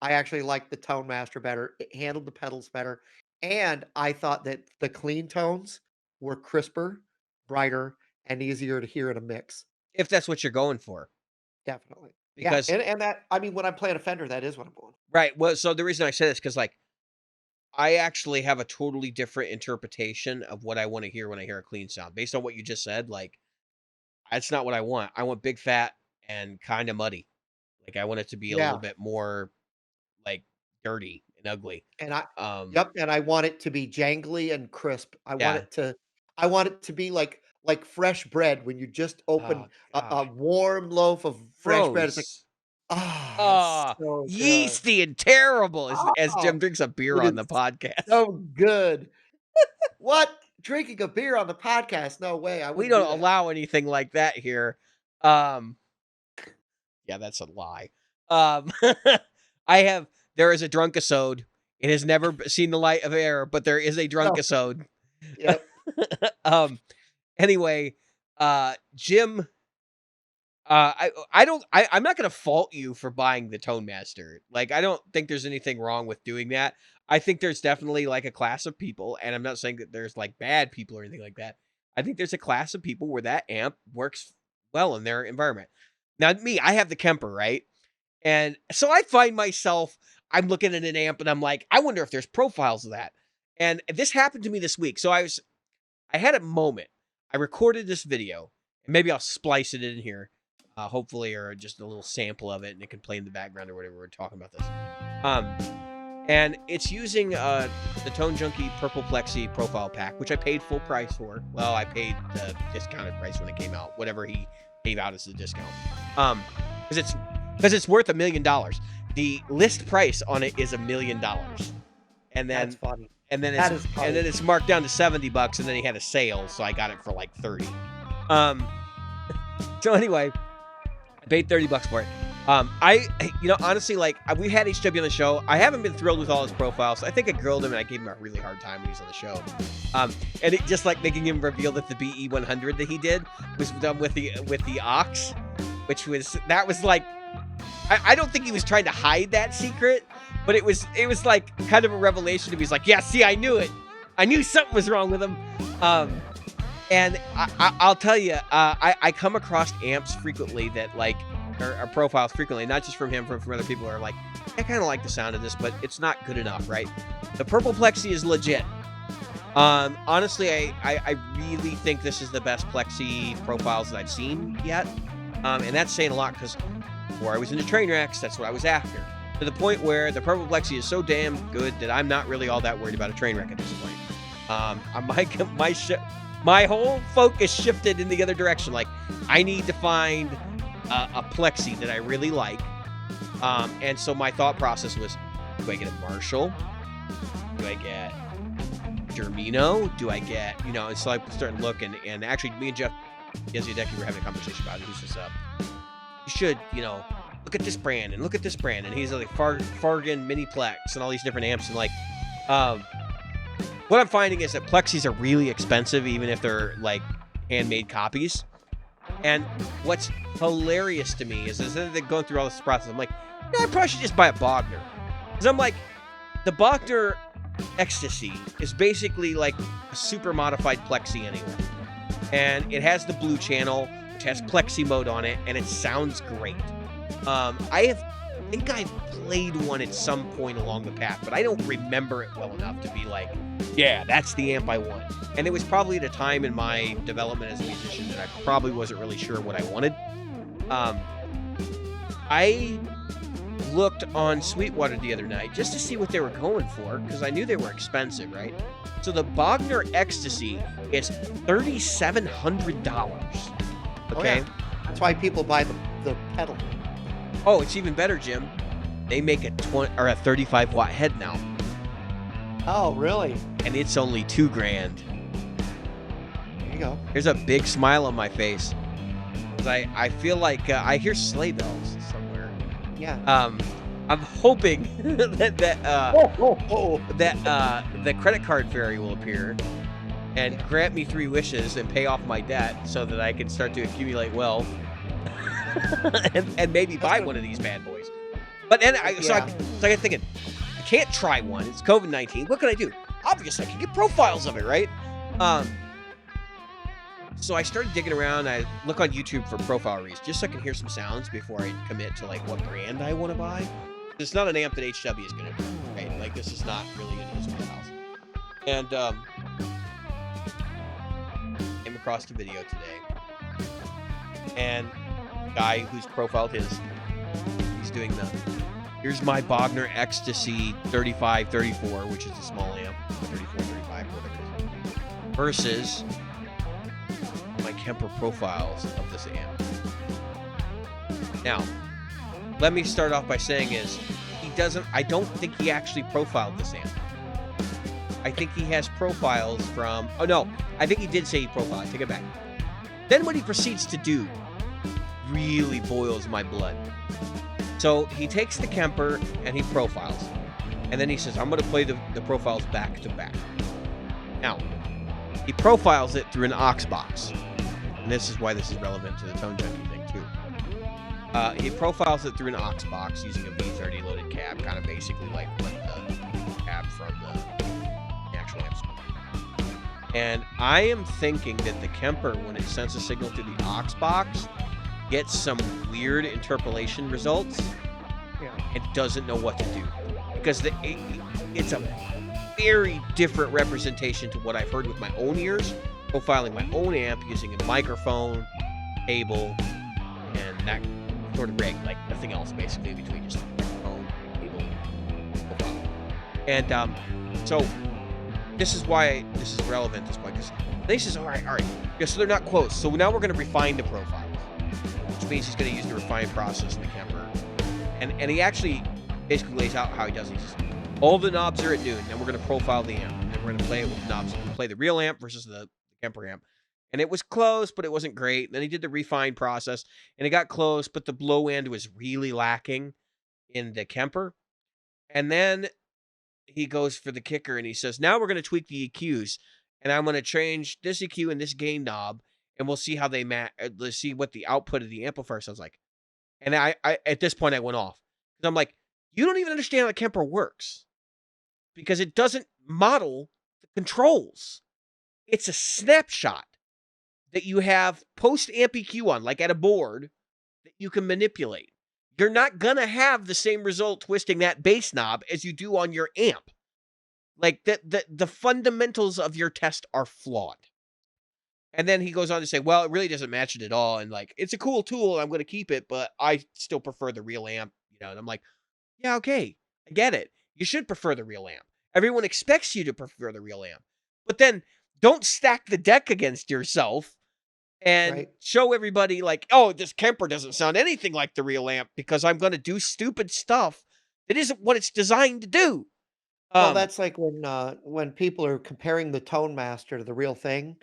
I actually liked the Tonemaster better. It handled the pedals better, and I thought that the clean tones were crisper, brighter, and easier to hear in a mix. if that's what you're going for. Definitely. Yeah, Because and that I mean, when I'm playing a Fender, that is what I'm going for. right, well, so the reason I say this because like, I actually have a totally different interpretation of what I wanna hear when I hear a clean sound. Based on what you just said, like, that's not what I want. I want big, fat, and kinda muddy. Like, I want it to be a little Yeah, bit more, like, dirty and ugly. and I Um, yep, and I want it to be jangly and crisp. yeah. I want it to be like fresh bread when you just Oh open god. a warm loaf of fresh bread. It's like, Gross. "Ah, it's Ah, so good. yeasty and terrible as Oh, Jim drinks a beer it on is the podcast. so good." What? Drinking a beer on the podcast? No way, I We wouldn't do don't that. allow anything like that here. Um, yeah, that's a lie. Um, I have there is a drunkisode. It has never seen the light of air, but there is a No. drunkisode. Yep. um, anyway, Jim, I don't I'm not gonna fault you for buying the Tone Master. Like, I don't think there's anything wrong with doing that. I think there's definitely like a class of people, and I'm not saying that there's like bad people or anything like that. I think there's a class of people where that amp works well in their environment. Now, me, I have the Kemper, right? And so I find myself, I'm looking at an amp and I'm like, I wonder if there's profiles of that. And this happened to me this week. So I had a moment. I recorded this video, and maybe I'll splice it in here, hopefully, or just a little sample of it, and it can play in the background or whatever we're talking about this. Um, and it's using the Tone Junkie Purple Plexi profile pack, which I paid full price for. Well, I paid the discounted price when it came out, whatever he gave out as a discount. Because it's worth $1,000,000. The list price on it is $1,000,000, and That's then funny. and then That it's is and funny. then it's marked down to $70, and then he had a sale, so I got it for like 30. Um, so anyway, I paid $30 for it. Honestly, like we had HW on the show. I haven't been thrilled with all his profiles. I think I grilled him and I gave him a really hard time when he's on the show. And it just like making him reveal that the BE 100 that he did was done with the Ox, which was like I don't think he was trying to hide that secret, but it was like kind of a revelation to me. He's like, yeah, see, I knew it. I knew something was wrong with him. And I'll tell you, I come across amps frequently that like or profiles frequently, not just from him, from other people who are like, I kind of like the sound of this, but it's not good enough, right? The Purple Plexi is legit. Honestly, I really think this is the best Plexi profiles that I've seen yet. And that's saying a lot because before I was into train wrecks, that's what I was after. To the point where the Purple Plexi is so damn good that I'm not really all that worried about a train wreck at this point. My whole focus shifted in the other direction. Like, I need to find a Plexi that I really like. And so my thought process was, do I get a Marshall? Do I get Germino? Do I get, and so I started looking, and actually me and Jeff Yeziadeki were having a conversation about it. He says, you should, look at this brand and look at this brand. And he's like Fargan Miniplex and all these different amps. And like, what I'm finding is that Plexis are really expensive, even if they're like handmade copies. And what's hilarious to me is instead of them going through all this process, I'm like, I probably should just buy a Bogner. Because I'm like, the Bogner Ecstasy is basically like a super modified Plexi anyway. And it has the blue channel, which has Plexi mode on it, and it sounds great. I think I've played one at some point along the path, but I don't remember it well enough to be like, yeah, that's the amp I want. And it was probably at a time in my development as a musician that I probably wasn't really sure what I wanted. I looked on Sweetwater the other night just to see what they were going for, because I knew they were expensive, right? So the Bogner Ecstasy is $3,700. Oh, Okay. yeah. That's why people buy the pedal. Oh, it's even better, Jim. They make a 35-watt head now, Oh, really? and it's only $2,000. There you go. There's a big smile on my face, 'cause I feel like I hear sleigh bells somewhere. Yeah. I'm hoping that Oh. the credit card fairy will appear and grant me 3 wishes and pay off my debt so that I can start to accumulate wealth and maybe buy one of these bad boys. But then Yeah. so I got thinking, I can't try one. It's COVID-19. What can I do? Obviously, I can get profiles of it, right? Um, so I started digging around. I look on YouTube for profile reads just so I can hear some sounds before I commit to like what brand I want to buy. It's not an amp that HW is going to do, right? Like this is not really in his wheelhouse. And came across the video today, and the guy who's profiled he's doing the here's my Bogner Ecstasy 3534, which is a small amp, 34, 35, whatever it is, versus my Kemper profiles of this amp. Now, let me start off by saying I don't think he actually profiled this amp. I think he has profiles from, oh no, I think he did say he profiled, I take it back. Then what he proceeds to do really boils my blood. So he takes the Kemper and he profiles. And then he says, I'm going to play the profiles back to back. Now, he profiles it through an aux box. And this is why this is relevant to the tone junkie thing too. He profiles it through an aux box using a V30 loaded cab, kind of basically like what the cab from the actual amps. And I am thinking that the Kemper, when it sends a signal to the aux box, gets some weird interpolation results. Yeah. And doesn't know what to do because it's a very different representation to what I've heard with my own ears, profiling my own amp using a microphone, cable, and that sort of rig, like nothing else basically in between, just microphone, cable, profile. And so this is why this is relevant at this point, because he says, all right, yeah, so they're not close. So now we're going to refine the profiles, which means he's going to use the refine process in the Kemper. And he actually basically lays out how he does it. He says, all the knobs are at noon, then we're going to profile the amp, and then we're going to play it with knobs. We're going to play the real amp versus the Kemper amp. And it was close, but it wasn't great. And then he did the refine process, and it got close, but the low end was really lacking in the Kemper. And then he goes for the kicker, and he says, now we're going to tweak the EQs, and I'm going to change this EQ and this gain knob, and we'll see how they match. Let's see what the output of the amplifier sounds like. And I at this point I went off because I'm like, you don't even understand how the Kemper works because it doesn't model the controls. It's a snapshot that you have post amp EQ on, like at a board that you can manipulate. You're not gonna have the same result twisting that bass knob as you do on your amp. Like the fundamentals of your test are flawed. And then he goes on to say, well, it really doesn't match it at all. And like, it's a cool tool. I'm going to keep it, but I still prefer the real amp, And I'm like, yeah, okay. I get it. You should prefer the real amp. Everyone expects you to prefer the real amp. But then don't stack the deck against yourself and show everybody like, oh, this Kemper doesn't sound anything like the real amp because I'm going to do stupid stuff that isn't what it's designed to do. Well, that's like when people are comparing the Tonemaster to the real thing,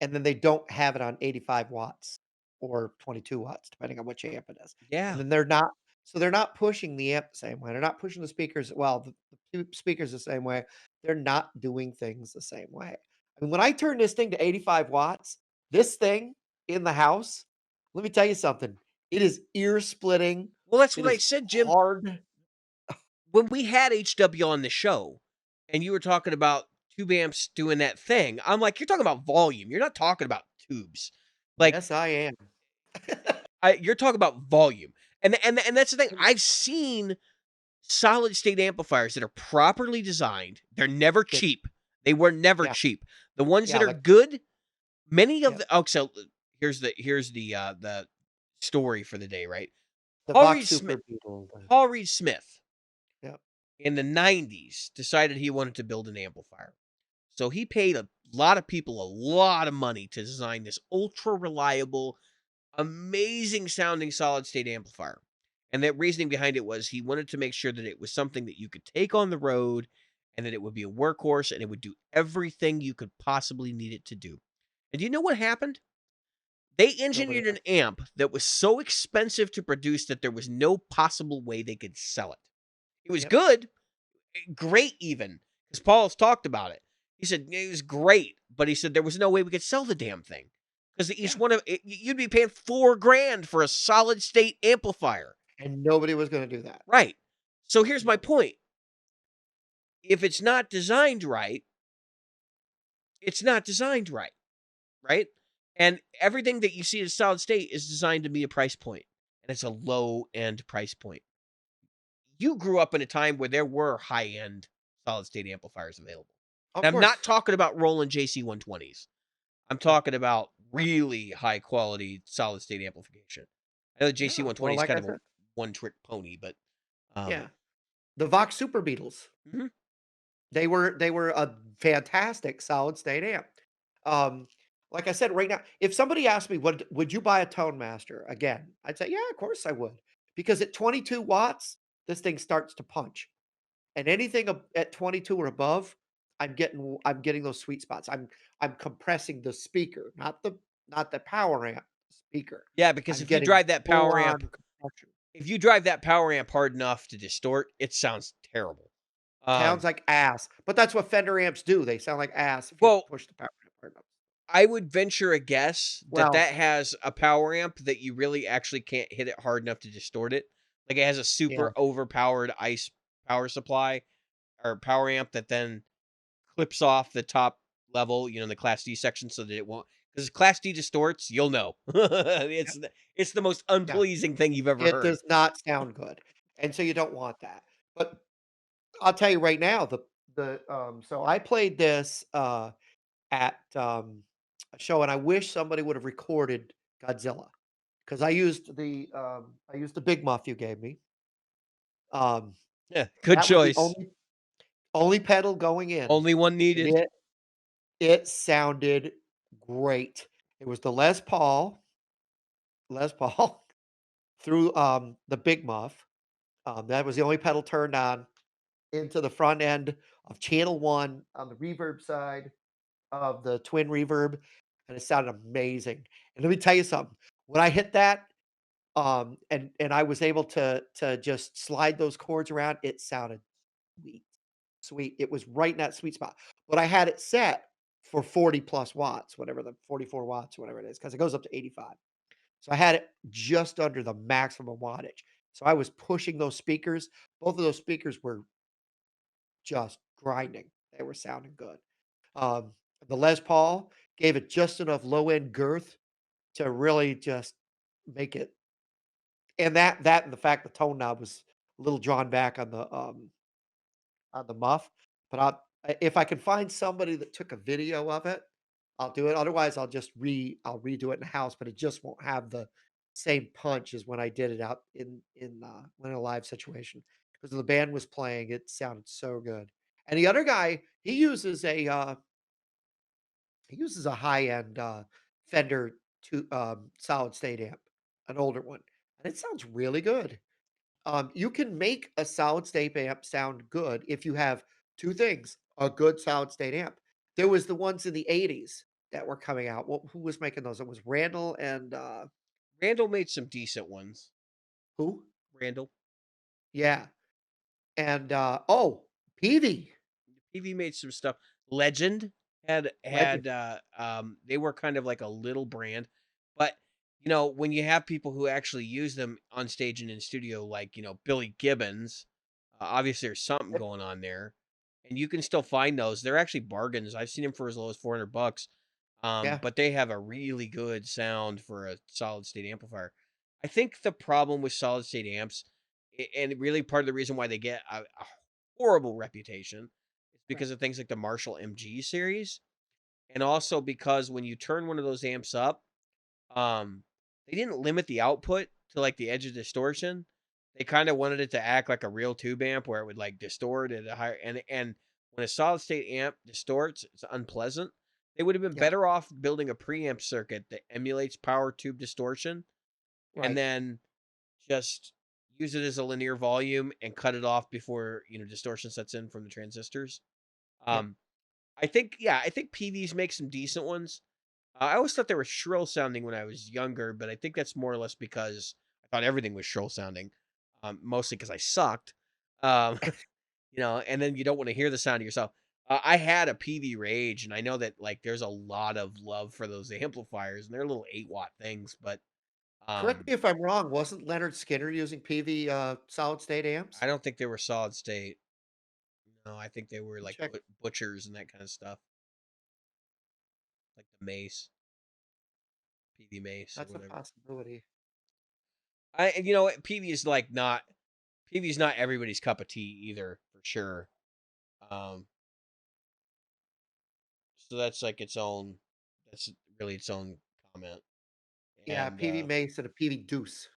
and then they don't have it on 85 watts or 22 watts, depending on which amp it is. Yeah. And then they're not pushing the amp the same way. They're not pushing the speakers, well, the speakers the same way. They're not doing things the same way. I mean, when I turn this thing to 85 watts, this thing in the house, let me tell you something. It is ear splitting. Well, that's It what I is said, Jim. hard. When we had HW on the show and you were talking about tube amps doing that thing, I'm like, you're talking about volume. You're not talking about tubes. Like, Yes, I am. you're talking about volume. And that's the thing. I've seen solid state amplifiers that are properly designed. They're never cheap. They were never cheap. The ones that are good, many of the so here's the story for the day, right? The Vox Super Beetle. Paul Reed Smith Yep. in the 90s decided he wanted to build an amplifier. So he paid a lot of people a lot of money to design this ultra reliable, amazing sounding solid state amplifier. And the reasoning behind it was he wanted to make sure that it was something that you could take on the road and that it would be a workhorse and it would do everything you could possibly need it to do. And do you know what happened? They engineered an amp that was so expensive to produce that there was no possible way they could sell it. It was good, great even, because Paul's talked about it. He said it was great, but he said there was no way we could sell the damn thing because each one of you'd be paying $4,000 for a solid state amplifier, and nobody was going to do that. right? So here's my Yep, point. If it's not designed right, it's not designed right, right? And everything that you see as solid state is designed to be a price point, and it's a low end price point. You grew up in a time where there were high end solid state amplifiers available. of And I'm course. not talking about Roland JC 120s. I'm No. talking about really high quality solid state amplification. I know the JC Yeah, well, 120 is like kind I of a said, one trick pony, but yeah. The Vox Super Beetles, mhm. they were a fantastic solid state amp. Um, like I said, right now, if somebody asked me, "Would you buy a Tone Master again?" I'd say, "Yeah, of course I would." Because at 22 watts, this thing starts to punch. And anything at 22 or above, I'm getting those sweet spots. I'm compressing the speaker, not the power amp, speaker. Yeah, because I'm getting full on compression. if you drive that power amp hard enough to distort, it sounds terrible. Sounds Um, like ass, but that's what Fender amps do. They sound like ass if you well, push the power amp hard enough. I would venture a guess that Well, that has a power amp that you really actually can't hit it hard enough to distort it. Like it has a yeah, super overpowered ice power supply or power amp that then clips off the top level, in the Class D section so that it won't. Because Class D distorts, you'll know. yep, It's the most yeah. unpleasing thing you've ever It heard. does not sound good, and so you don't want that. But I'll tell you right now, so I played this, at, a show, and I wish somebody would have recorded Godzilla because I used the big muff you gave me. Um, Yeah, good that was the choice. only pedal going in, Only one and needed. it sounded great. It was the Les Paul through, the big muff. That was the only pedal turned on into the front end of channel 1 on the reverb side of the twin reverb, and it sounded amazing. And let me tell you something, when I hit that, and I was able to just slide those chords around, it sounded sweet, sweet. It was right in that sweet spot. But I had it set for 40 plus watts, whatever the 44 watts, whatever it is, because it goes up to 85. So I had it just under the maximum wattage. So I was pushing those speakers. Both of those speakers were just grinding. They were sounding good. Um, the Les Paul gave it just enough low end girth to really just make it, and that and the fact the tone knob was a little drawn back on the muff, but if I can find somebody that took a video of it, I'll do it. Otherwise, I'll redo it in the house, but it just won't have the same punch as when I did it out in a live situation. Because the band was playing, it sounded so good. And the other guy, he uses a high-end, Fender solid state amp, an older one, and it sounds really good. You can make a solid state amp sound good if you have 2 things, a good solid state amp. There was the ones in the '80s that were coming out. Who was making those? It was Randall and, Randall made some decent ones. who? Randall. Yeah, and, Peavey, PV made some stuff. Legend Legend. they were kind of like a little brand, but when you have people who actually use them on stage and in studio, like Billy Gibbons, obviously there's something going on there, and you can still find those. They're actually bargains. I've seen them for as low as $400. Yeah, But they have a really good sound for a solid state amplifier. I think the problem with solid state amps, and really part of the reason why they get a horrible reputation, is right. because of things like the Marshall MG series, and also because when you turn one of those amps up, um, they didn't limit the output to like the edge of distortion. They kind of wanted it to act like a real tube amp where it would like distort at a higher, and when a solid state amp distorts, it's unpleasant. They would have been Yep, better off building a preamp circuit that emulates power tube distortion and right. then just use it as a linear volume and cut it off before, distortion sets in from the transistors. Yep. Um, I think PVs make some decent ones. I always thought they were shrill sounding when I was younger, but I think that's more or less because I thought everything was shrill sounding, mostly because I sucked. Um, and then you don't want to hear the sound of yourself. I had a PV Rage, and I know that like there's a lot of love for those amplifiers, and they're little 8-watt things, but Correct Um, me if I'm wrong, wasn't Leonard Skinner using PV, solid state amps? I don't think they were solid state. No, I think they were like Check. butchers and that kind of stuff, like the Mace, PV Mace or That's a whatever. possibility. You know what, PV is not everybody's cup of tea either, for sure. Um, so that's like its own. That's really its own comment. Yeah, And PV Mace and a PV Deuce.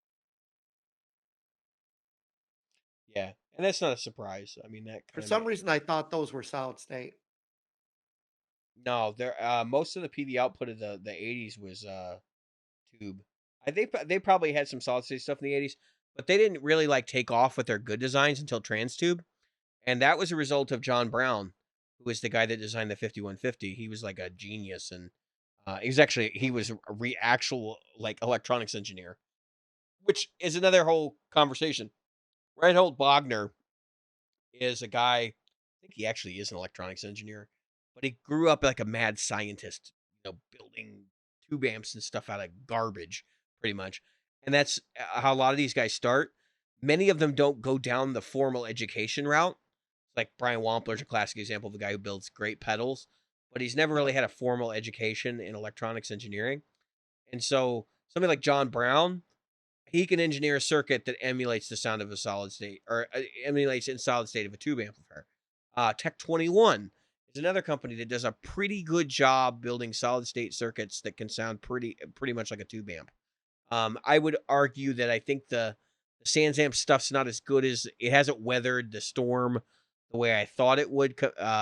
yeah, and that's not a surprise. I mean, that For kind of some reason, I thought those were solid state. no, there. Most of the PV output of the '80s was tube. They probably had some solid state stuff in the '80s, but they didn't really like take off with their good designs until trans tube, and that was a result of John Brown, who was the guy that designed the 5150. He was like a genius, and he was a actual like electronics engineer, which is another whole conversation. Reinhold Bogner is a guy. I think he actually is an electronics engineer, but he grew up like a mad scientist, building tube amps and stuff out of garbage, pretty much. And that's how a lot of these guys start. Many of them don't go down the formal education route. Like Brian Wampler's a classic example of a guy who builds great pedals, but he's never really Yep. had a formal education in electronics engineering. And so somebody like John Brown, he can engineer a circuit that emulates the sound of a solid state or emulates in solid state of a tube amplifier. Tech 21 is another company that does a pretty good job building solid state circuits that can sound pretty much like a tube amp. I would argue that I think the Sans Amp stuff's not as good as it hasn't weathered the storm the way I thought it would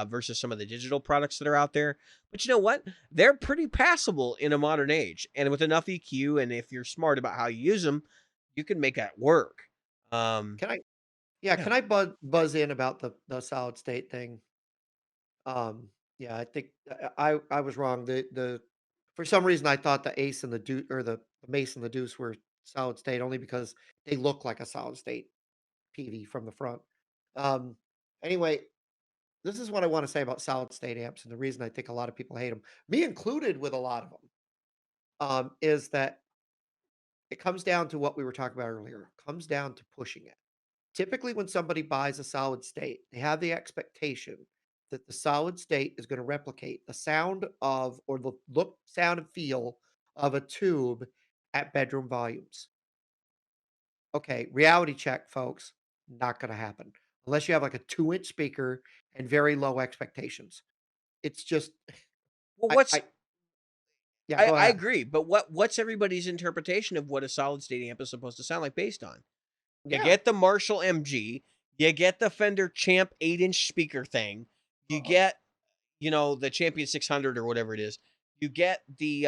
versus some of the digital products that are out there. But you know what? They're pretty passable in a modern age, and with enough EQ, and if you're smart about how you use them, you can make that work. Um, Can I yeah, yeah. can I buzz in about the solid state thing? Yeah, I think I was wrong. The For some reason I thought the Ace and the Deuce or the Mace and the Deuce were solid state only because they look like a solid state PV from the front. Um, anyway, this is what I want to say about solid state amps, and the reason I think a lot of people hate them, me included with a lot of them, is that it comes down to what we were talking about earlier. It comes down to pushing it. Typically, when somebody buys a solid state, they have the expectation that the solid state is going to replicate the sound of, or the look, sound, and feel of a tube at bedroom volumes. Okay, reality check, folks. Not going to happen unless you have like a 2-inch speaker and very low expectations. It's just, Well, what's yeah, go I ahead. agree, but what's everybody's interpretation of what a solid state amp is supposed to sound like based on? You Yeah. get the Marshall MG, you get the Fender Champ 8-inch speaker thing, you Uh-huh. get, the Champion 600 or whatever it is. You get the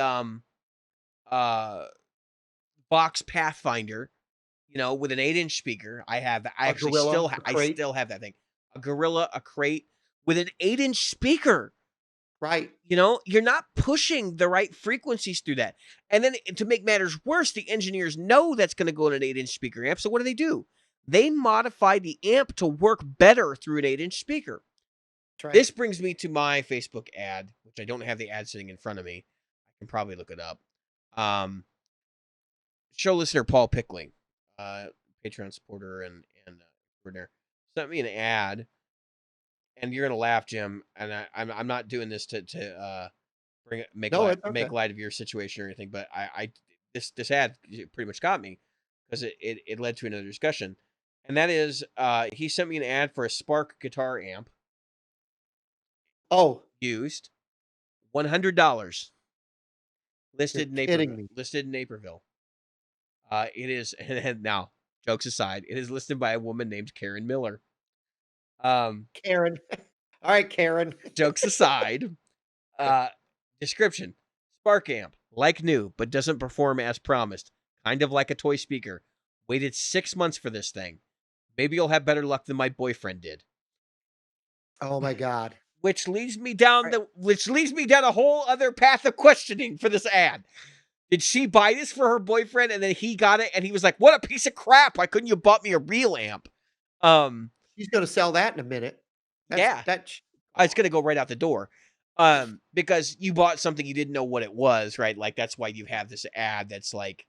uh Vox Pathfinder, with an 8-inch speaker. I A actually gorilla, a I crate. still have that thing. A Gorilla, a crate with an 8-inch speaker. Right. You're not pushing the right frequencies through that. And then to make matters worse, the engineers know that's going to go in an 8-inch speaker amp. So what do? They modify the amp to work better through an 8-inch speaker. That's right. This brings me to my Facebook ad, which I don't have the ad sitting in front of me. I can probably look it up. Um, Show listener Paul Pickling, uh, Patreon supporter and partner, sent me an ad, and you're gonna laugh, Jim. And I'm not doing this to bring it No, it's make okay. light of your situation or anything, but this ad pretty much got me because it led to another discussion, and that is he sent me an ad for a Spark guitar amp Oh, used $100 you're kidding me. listed in Naperville. It is and now jokes aside, it is listed by a woman named Karen Miller. Um, Karen. All right, Karen. Jokes aside, uh, description: Spark amp, like new, but doesn't perform as promised. Kind of like a toy speaker. Waited 6 months for this thing. Maybe you'll have better luck than my boyfriend did. Oh my god. Alright, Which leads me down a whole other path of questioning for this ad. Did she buy this for her boyfriend and then he got it and he was like, "What a piece of crap. Why couldn't you bought me a real amp?" Um, she's gonna sell that in a minute. That's yeah. that sh It's Aw. gonna go right out the door. Because you bought something you didn't know what it was, right? Like that's why you have this ad that's like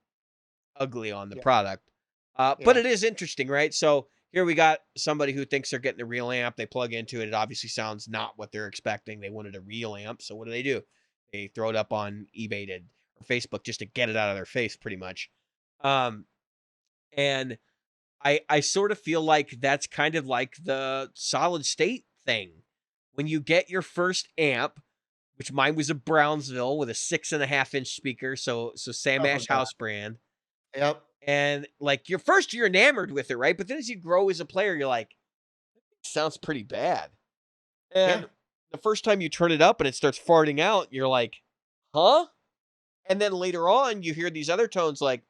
ugly on the Yeah, product. But yeah, it is interesting, right? So here we got somebody who thinks they're getting a real amp. They plug into it. It obviously sounds not what they're expecting. They wanted a real amp. So what do? They throw it up on eBay or Facebook just to get it out of their face, pretty much. Um, and I sort of feel like that's kind of like the solid state thing. When you get your first amp, which mine was a Brownsville with a 6.5-inch speaker, so Sam oh Ash god, house brand. yep, And like your first you're enamored with it, right? But then as you grow as a player, you're like, sounds pretty bad. yeah, And the first time you turn it up and it starts farting out, you're like, huh? And then later on, you hear these other tones like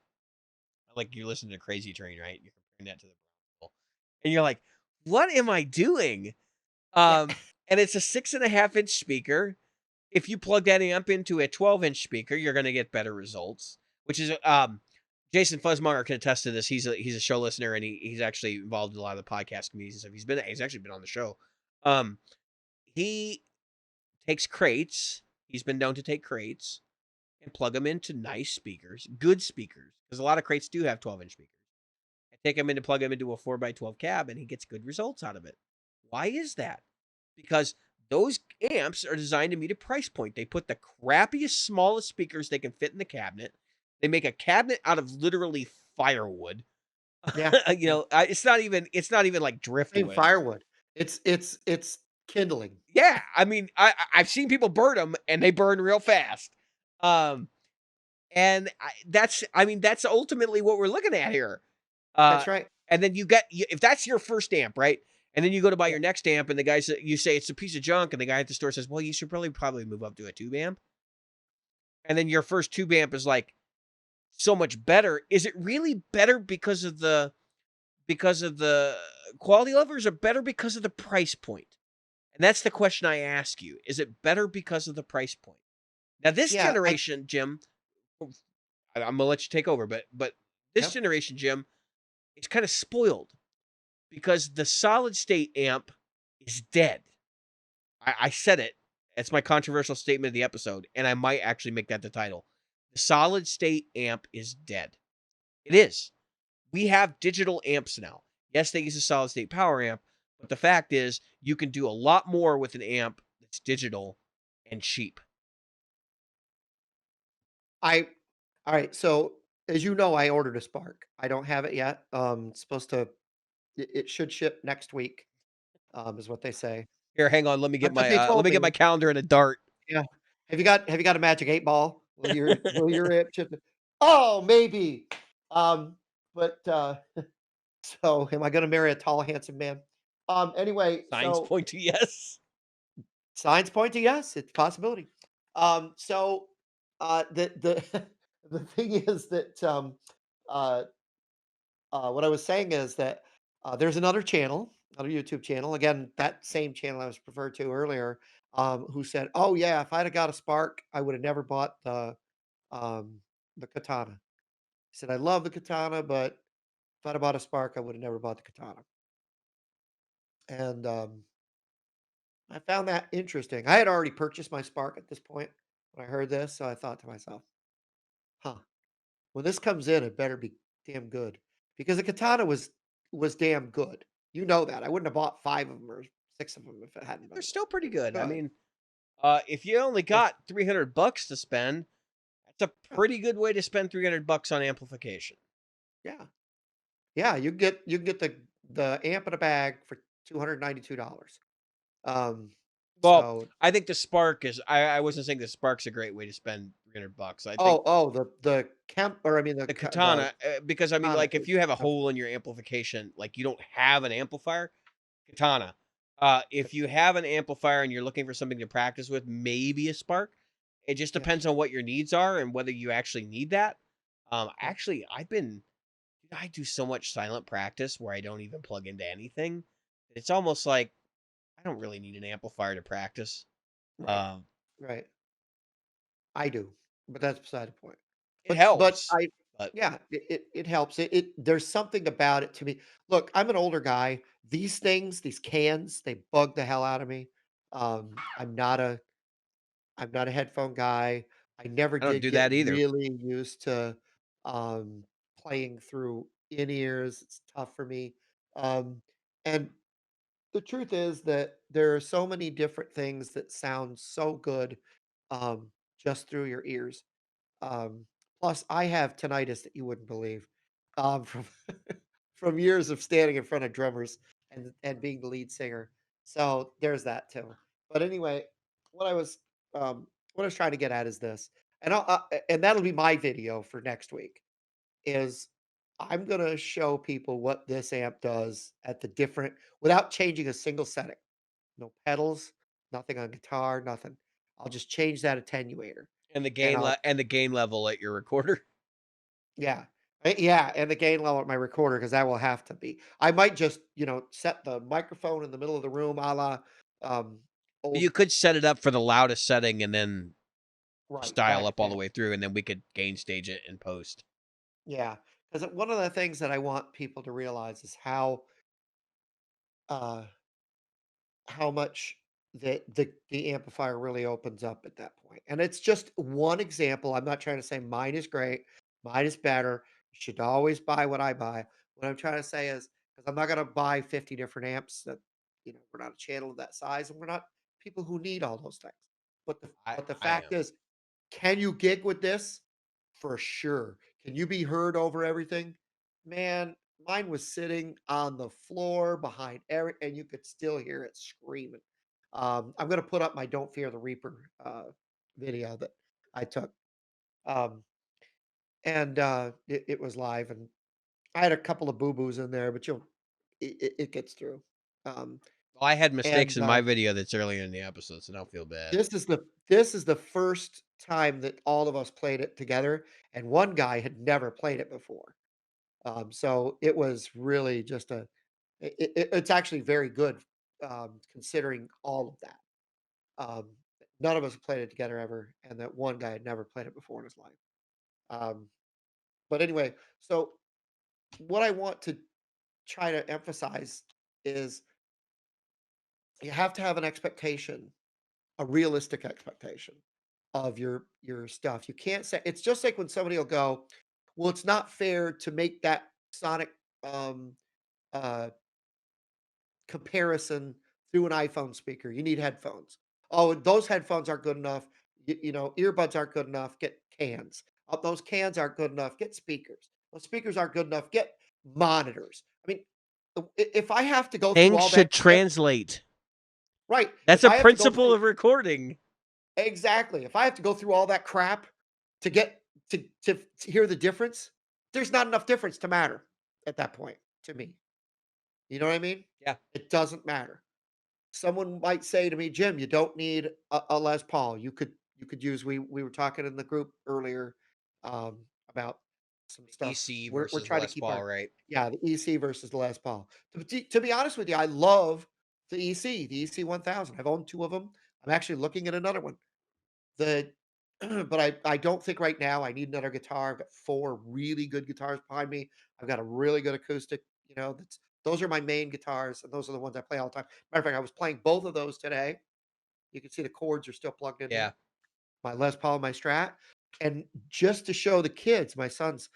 you listen to Crazy Train, right? You're comparing that to the Brownsville. And you're like, what am I doing? yeah, And it's a 6.5-inch speaker. If you plug that amp into a 12-inch speaker, you're going to get better results. Which is Jason Fuzzmonger can attest to this. He's a show listener and he's actually involved in a lot of the podcast communities and stuff. He's actually been on the show. Um, he takes crates. He's been known to take crates and plug them into nice speakers, good speakers, because a lot of crates do have 12-inch speakers. And take them in to plug them into a 4x12 cab, and he gets good results out of it. Why is that? Because those amps are designed to meet a price point. They put the crappiest, smallest speakers they can fit in the cabinet. They make a cabinet out of literally firewood. yeah, yeah. It's not even like Same driftwood. firewood. It's kindling. Yeah, I mean, I've seen people burn them and they burn real fast. Um, and that's ultimately what we're looking at here. Uh, That's right. and then if that's your first amp, right? And then you go to buy Yeah, your next amp, and you say it's a piece of junk, and the guy at the store says, "Well, you should probably move up to a tube amp." And then your first tube amp is like so much better. Is it really better because of the quality level, or is it better because of the price point? And that's the question I ask you. Is it better because of the price point? Now, this yeah, I generation, Jim, I'm gonna let you take over, but this yep. generation, Jim, is kind of spoiled because the solid state amp is dead. I said it. It's my controversial statement of the episode, and I might actually make that the title. The solid state amp is dead. It is. We have digital amps now. Yes, they use a solid state power amp, but the fact is, you can do a lot more with an amp that's digital and cheap. I Alright, so, as you know, I ordered a Spark. I don't have it yet. It's supposed to it should ship next week, is what they say. Here, hang on. That's what they Let told me get my me. calendar and a dart. Yeah. Have you got a Magic 8 Ball? Will your it ship it? Oh, maybe. Um, but, so am I gonna marry a tall, handsome man? Anyway, Signs so point to yes. signs point to yes, it's a possibility. So, the the thing is that, uh what I was saying is that there's another YouTube channel, again, that same channel I was referred to earlier, who said, "Oh yeah, if I'd have got a Spark, I would have never bought the Katana." He said, "I love the Katana, but if I'd have bought a Spark, I would have never bought the Katana." And I found that interesting. I had already purchased my Spark at this point when I heard this, so I thought to myself, "Huh, when this comes in, it better be damn good," because the Katana was damn good. You know that. I wouldn't have bought 5 of them or 6 of them if it hadn't They're been still pretty they were good. I good. mean, if you only Yes, got $300 to spend, that's a yeah, pretty good way to spend $300 on amplification. yeah, yeah, you get the amp in a bag for $292. Um, Well, so I think the Spark is. I wasn't saying the Spark's a great way to spend $300. I think the Kemp or I mean the the Katana, because I mean, Katana like if is you have a much hole in your amplification, like you don't have an amplifier, Katana. better. If you have an amplifier and you're looking for something to practice with, maybe a Spark. It just Yeah, depends on what your needs are and whether you actually need that. yeah, Actually, I do so much silent practice where I don't even plug into anything. It's almost like I don't really need an amplifier to practice. right, Um, right. I do, but that's beside the point. it But helps, I but yeah, it helps. There's something about it to me. Look, I'm an older guy. These things, these cans, they bug the hell out of me. I'm not a headphone guy. I never I don't did do get that either. really used to um playing through in-ears, it's tough for me, um, and the truth is that there are so many different things that sound so good, just through your ears. Um, Plus, I have tinnitus that you wouldn't believe, from from years of standing in front of drummers and being the lead singer. So there's that too. But anyway, what I was what I was trying to get at is this, and and that'll be my video for next week. Is I'm gonna show people what this amp does at the different without changing a single setting. No pedals, nothing on guitar, nothing. I'll just change that attenuator, And and I'll the gain level at your recorder. yeah. Yeah, and the gain level at my recorder because that will have to be. I might just, set the microphone in the middle of the room a la, um, old You could set it up for the loudest setting and then right, just dial back up it all the down. way through, and then we could gain stage it in post. Yeah, because one of the things that I want people to realize is uh how much the amplifier really opens up at that point. And it's just one example. I'm not trying to say mine is great, mine is better. You should always buy what I buy. What I'm trying to say is because I'm not going to buy 50 different amps that we're not a channel of that size and we're not people who need all those things. But the I fact am. is, can you gig with this? For sure. Can you be heard over everything? Man, mine was sitting on the floor behind every and you could still hear it screaming. I'm gonna put up my Don't Fear the Reaper, video that I took. Um, and, it was live, and I had a couple of boo-boos in there, but it gets through. Um, Well, I had and, mistakes in my video that's earlier in the episode, so don't feel bad. this is the first time that all of us played it together, and one guy had never played it before. So it was really just it's actually very good, considering all of that. Um, None of us have played it together ever, and that one guy had never played it before in his life. Um, but anyway, so what I want to try to emphasize is you have to have an expectation, a realistic expectation of your stuff. You can't say it's just like when somebody will go, "Well, it's not fair to make that sonic um, uh, comparison through an iPhone speaker. You need headphones. Oh, those headphones aren't good enough. Earbuds aren't good enough. Get cans. Oh, those cans aren't good enough. Get speakers. Those speakers aren't good enough. Get monitors. I mean, if I have to go through Things all that should shit, translate. right? That's If a I have to go principle through of recording. exactly, if I have to go through all that crap to get to hear the difference, there's not enough difference to matter at that point to me. You know what I mean? Yeah. It doesn't matter. Someone might say to me, "Jim, you don't need a Les Paul. You could use." We were talking in the group earlier about some The stuff. EC We're versus the trying to Les keep Paul, our right? yeah the EC versus the Les Paul. To be honest with you, I love the EC 1000. I've owned two of them. I'm actually looking at another one. The but I don't think right now I need another guitar. I've got 4 really good guitars behind me. I've got a really good acoustic, that's those are my main guitars, and those are the ones I play all the time. Matter of fact, I was playing both of those today. You can see the cords are still plugged in Yeah. there. My Les Paul, my Strat, and just to show the kids, my sons,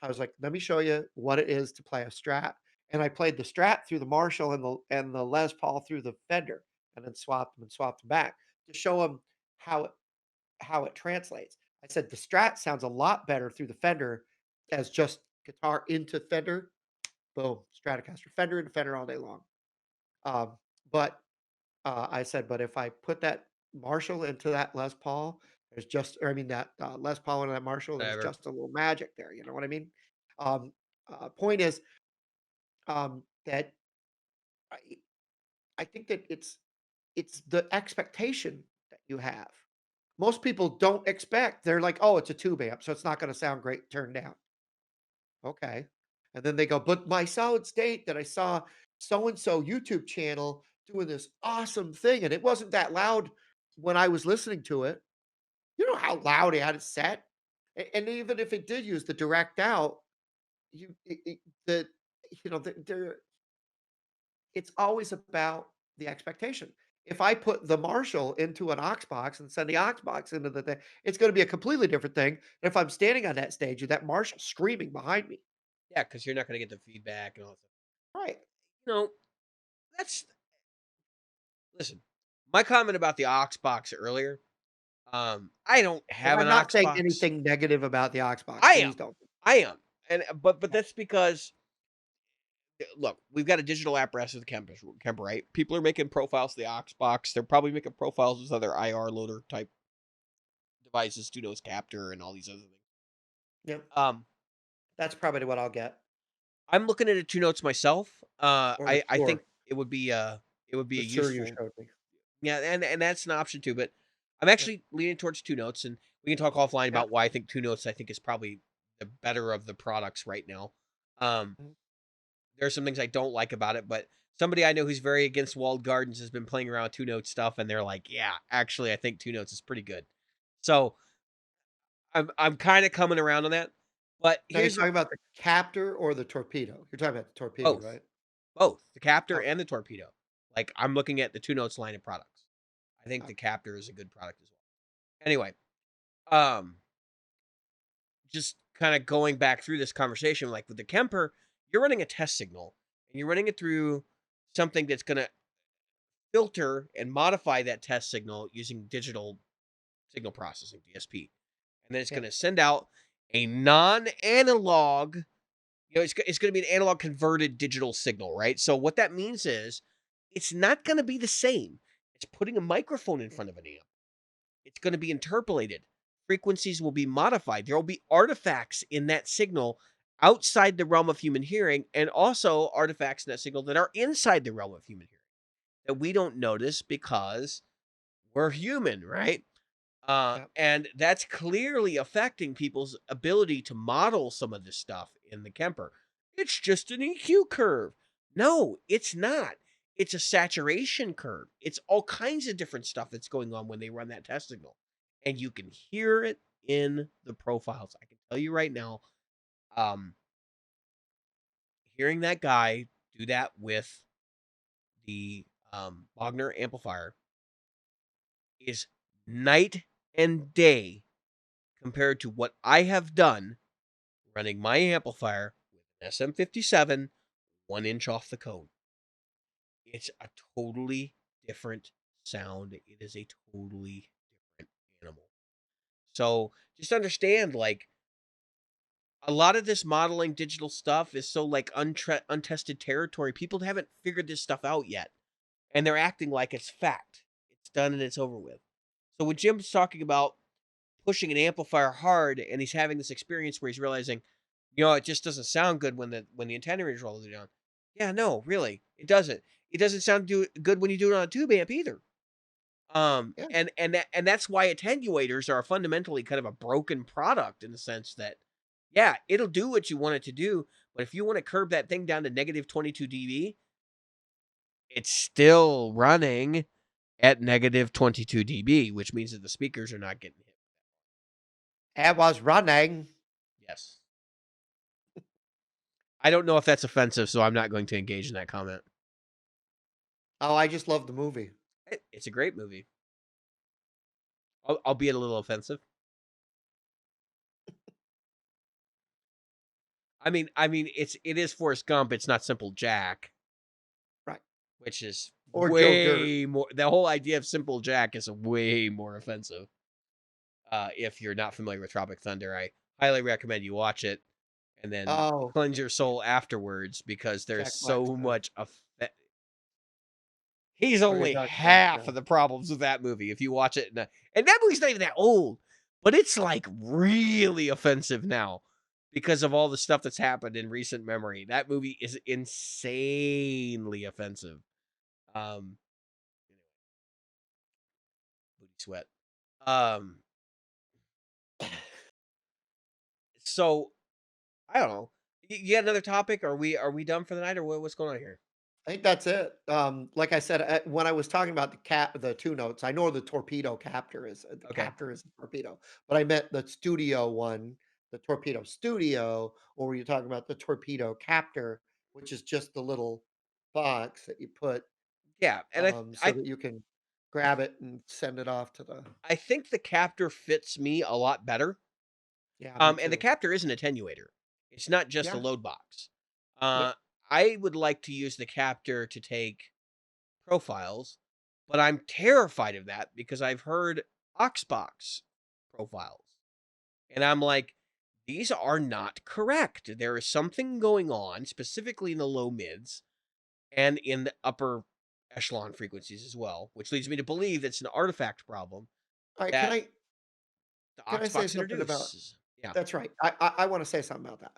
I was like, "Let me show you what it is to play a Strat." And I played the Strat through the Marshall and the Les Paul through the Fender, and then swapped them back to show them how it translates. I said the Strat sounds a lot better through the Fender as just guitar into Fender. Boom, Stratocaster, Fender into Fender all day long. But I said, but if I put that Marshall into that Les Paul, there's just, or I mean that Les Paul into that Marshall, there's Whatever. just a little magic there. You know what I mean? Point is that I, I think that it's the expectation that you have. Most people don't expect. They're like, "Oh, it's a tube amp, so it's not gonna sound great turned down." Okay. And then they go, "But my solid state that I saw so and so YouTube channel doing this awesome thing, and it wasn't that loud when I was listening to it." You know how loud he had it set? And even if it did use the direct out, you it the there it's always about the expectation. if I put the Marshall into an aux box and send the aux box into the thing, it's gonna be a completely different thing than if I'm standing on that stage with that Marshall screaming behind me. Yeah, because 'cause you're not gonna get the feedback and all that stuff. Right. You know, that's listen, my comment about the aux box earlier, I don't And have I'm an not aux saying box. anything negative about the aux box, I am. please don't. I am. And but Yeah, that's because look, we've got a digital apparatus with Kemper, right? People are making profiles with the aux box. They're probably making profiles with other IR loader type devices, Studios Capture, and all these other things. yep, Um, that's probably what I'll get, I'm looking at a two notes myself. or the I think Shure, it would be the a Shure you useful, showed me. yeah, and that's an option too. But I'm Yep, actually leaning towards two notes, and we can talk offline yeah, about why I think two notes. I think is probably the better of the products right now. Um, mhm, there are some things I don't like about it, but somebody I know who's very against walled gardens has been playing around with two note stuff, and they're like, yeah, actually, I think two notes is pretty good. So I'm kind of coming around on that. But now you're here's talking about the captor or the torpedo? You're talking about the torpedo, both. right? Both the Captor Okay, and the Torpedo. Like, I'm looking at the two notes line of products. I think the okay, Captor is a good product as well. Anyway, um, just kind of going back through this conversation, like with the Kemper, you're running a test signal and you're running it through something that's going to filter and modify that test signal using digital signal processing, DSP. And then it's yeah, going to send out a non analog, it's going to be an analog converted digital signal, right? So what that means is it's not going to be the same. It's putting a microphone in front of an amp. It's going to be interpolated. Frequencies will be modified. There will be artifacts in that signal outside the realm of human hearing, and also artifacts in that signal that are inside the realm of human hearing that we don't notice because we're human, right? yeah. And that's clearly affecting people's ability to model some of this stuff in the Kemper. It's just an EQ curve. No, it's not. It's a saturation curve. It's all kinds of different stuff that's going on when they run that test signal. And you can hear it in the profiles. I can tell you right now, um, hearing that guy do that with the Bogner amplifier is night and day compared to what I have done running my amplifier with an SM57 1 inch off the cone. It's a totally different sound. It is a totally different animal. So just understand, like, a lot of this modeling digital stuff is so like untested territory. People haven't figured this stuff out yet, and they're acting like it's fact. It's done and it's over with. So when Jim's talking about pushing an amplifier hard and he's having this experience where he's realizing, it just doesn't sound good when the antenna is rolling down. Yeah, no, really, it doesn't. It doesn't sound good when you do it on a tube amp either. Yeah. And that's why attenuators are fundamentally kind of a broken product in the sense that, yeah, it'll do what you want it to do, but if you want to curb that thing down to negative 22 dB, it's still running at negative 22 dB, which means that the speakers are not getting hit. It was running. Yes. I don't know if that's offensive, so I'm not going to engage in that comment. Oh, I just love the movie. It's a great movie, albeit a little offensive. I mean, it is Forrest Gump. It's not Simple Jack, Right. which is Or Joe Dirt. way more. The whole idea of Simple Jack is way more offensive. If you're not familiar with Tropic Thunder, I highly recommend you watch it and then Oh, cleanse yeah, your yeah, soul afterwards because there's Jack Black's so good. much. He's Or good only Dog Black, half yeah. of the problems with that movie if you watch it. And that movie's not even that old, but it's like really offensive now because of all the stuff that's happened in recent memory. That movie is insanely offensive. Um, Booty sweat. Um, so I don't know. You got another topic? Are we done for the night, or what's going on here? I think that's it. Like I said, when I was talking about the 2 notes, I know the torpedo captor is the Okay. captor is the torpedo, but I meant the studio one, the torpedo studio, or were you talking about the torpedo captor, which is just the little box that you put, Yeah, and so I that you can grab it and send it off to the I think the captor fits me a lot better. yeah, me And the too. captor is an attenuator. It's not just a Yeah. load box. Yep. I would like to use the captor to take profiles, but I'm terrified of that because I've heard Oxbox profiles. And I'm like, these are not correct. There is something going on, specifically in the low mids and in the upper echelon frequencies as well, which leads me to believe it's an artifact problem All right, that the can I say Oxbox something about introduces. Yeah. that's right. I wanna say something about that.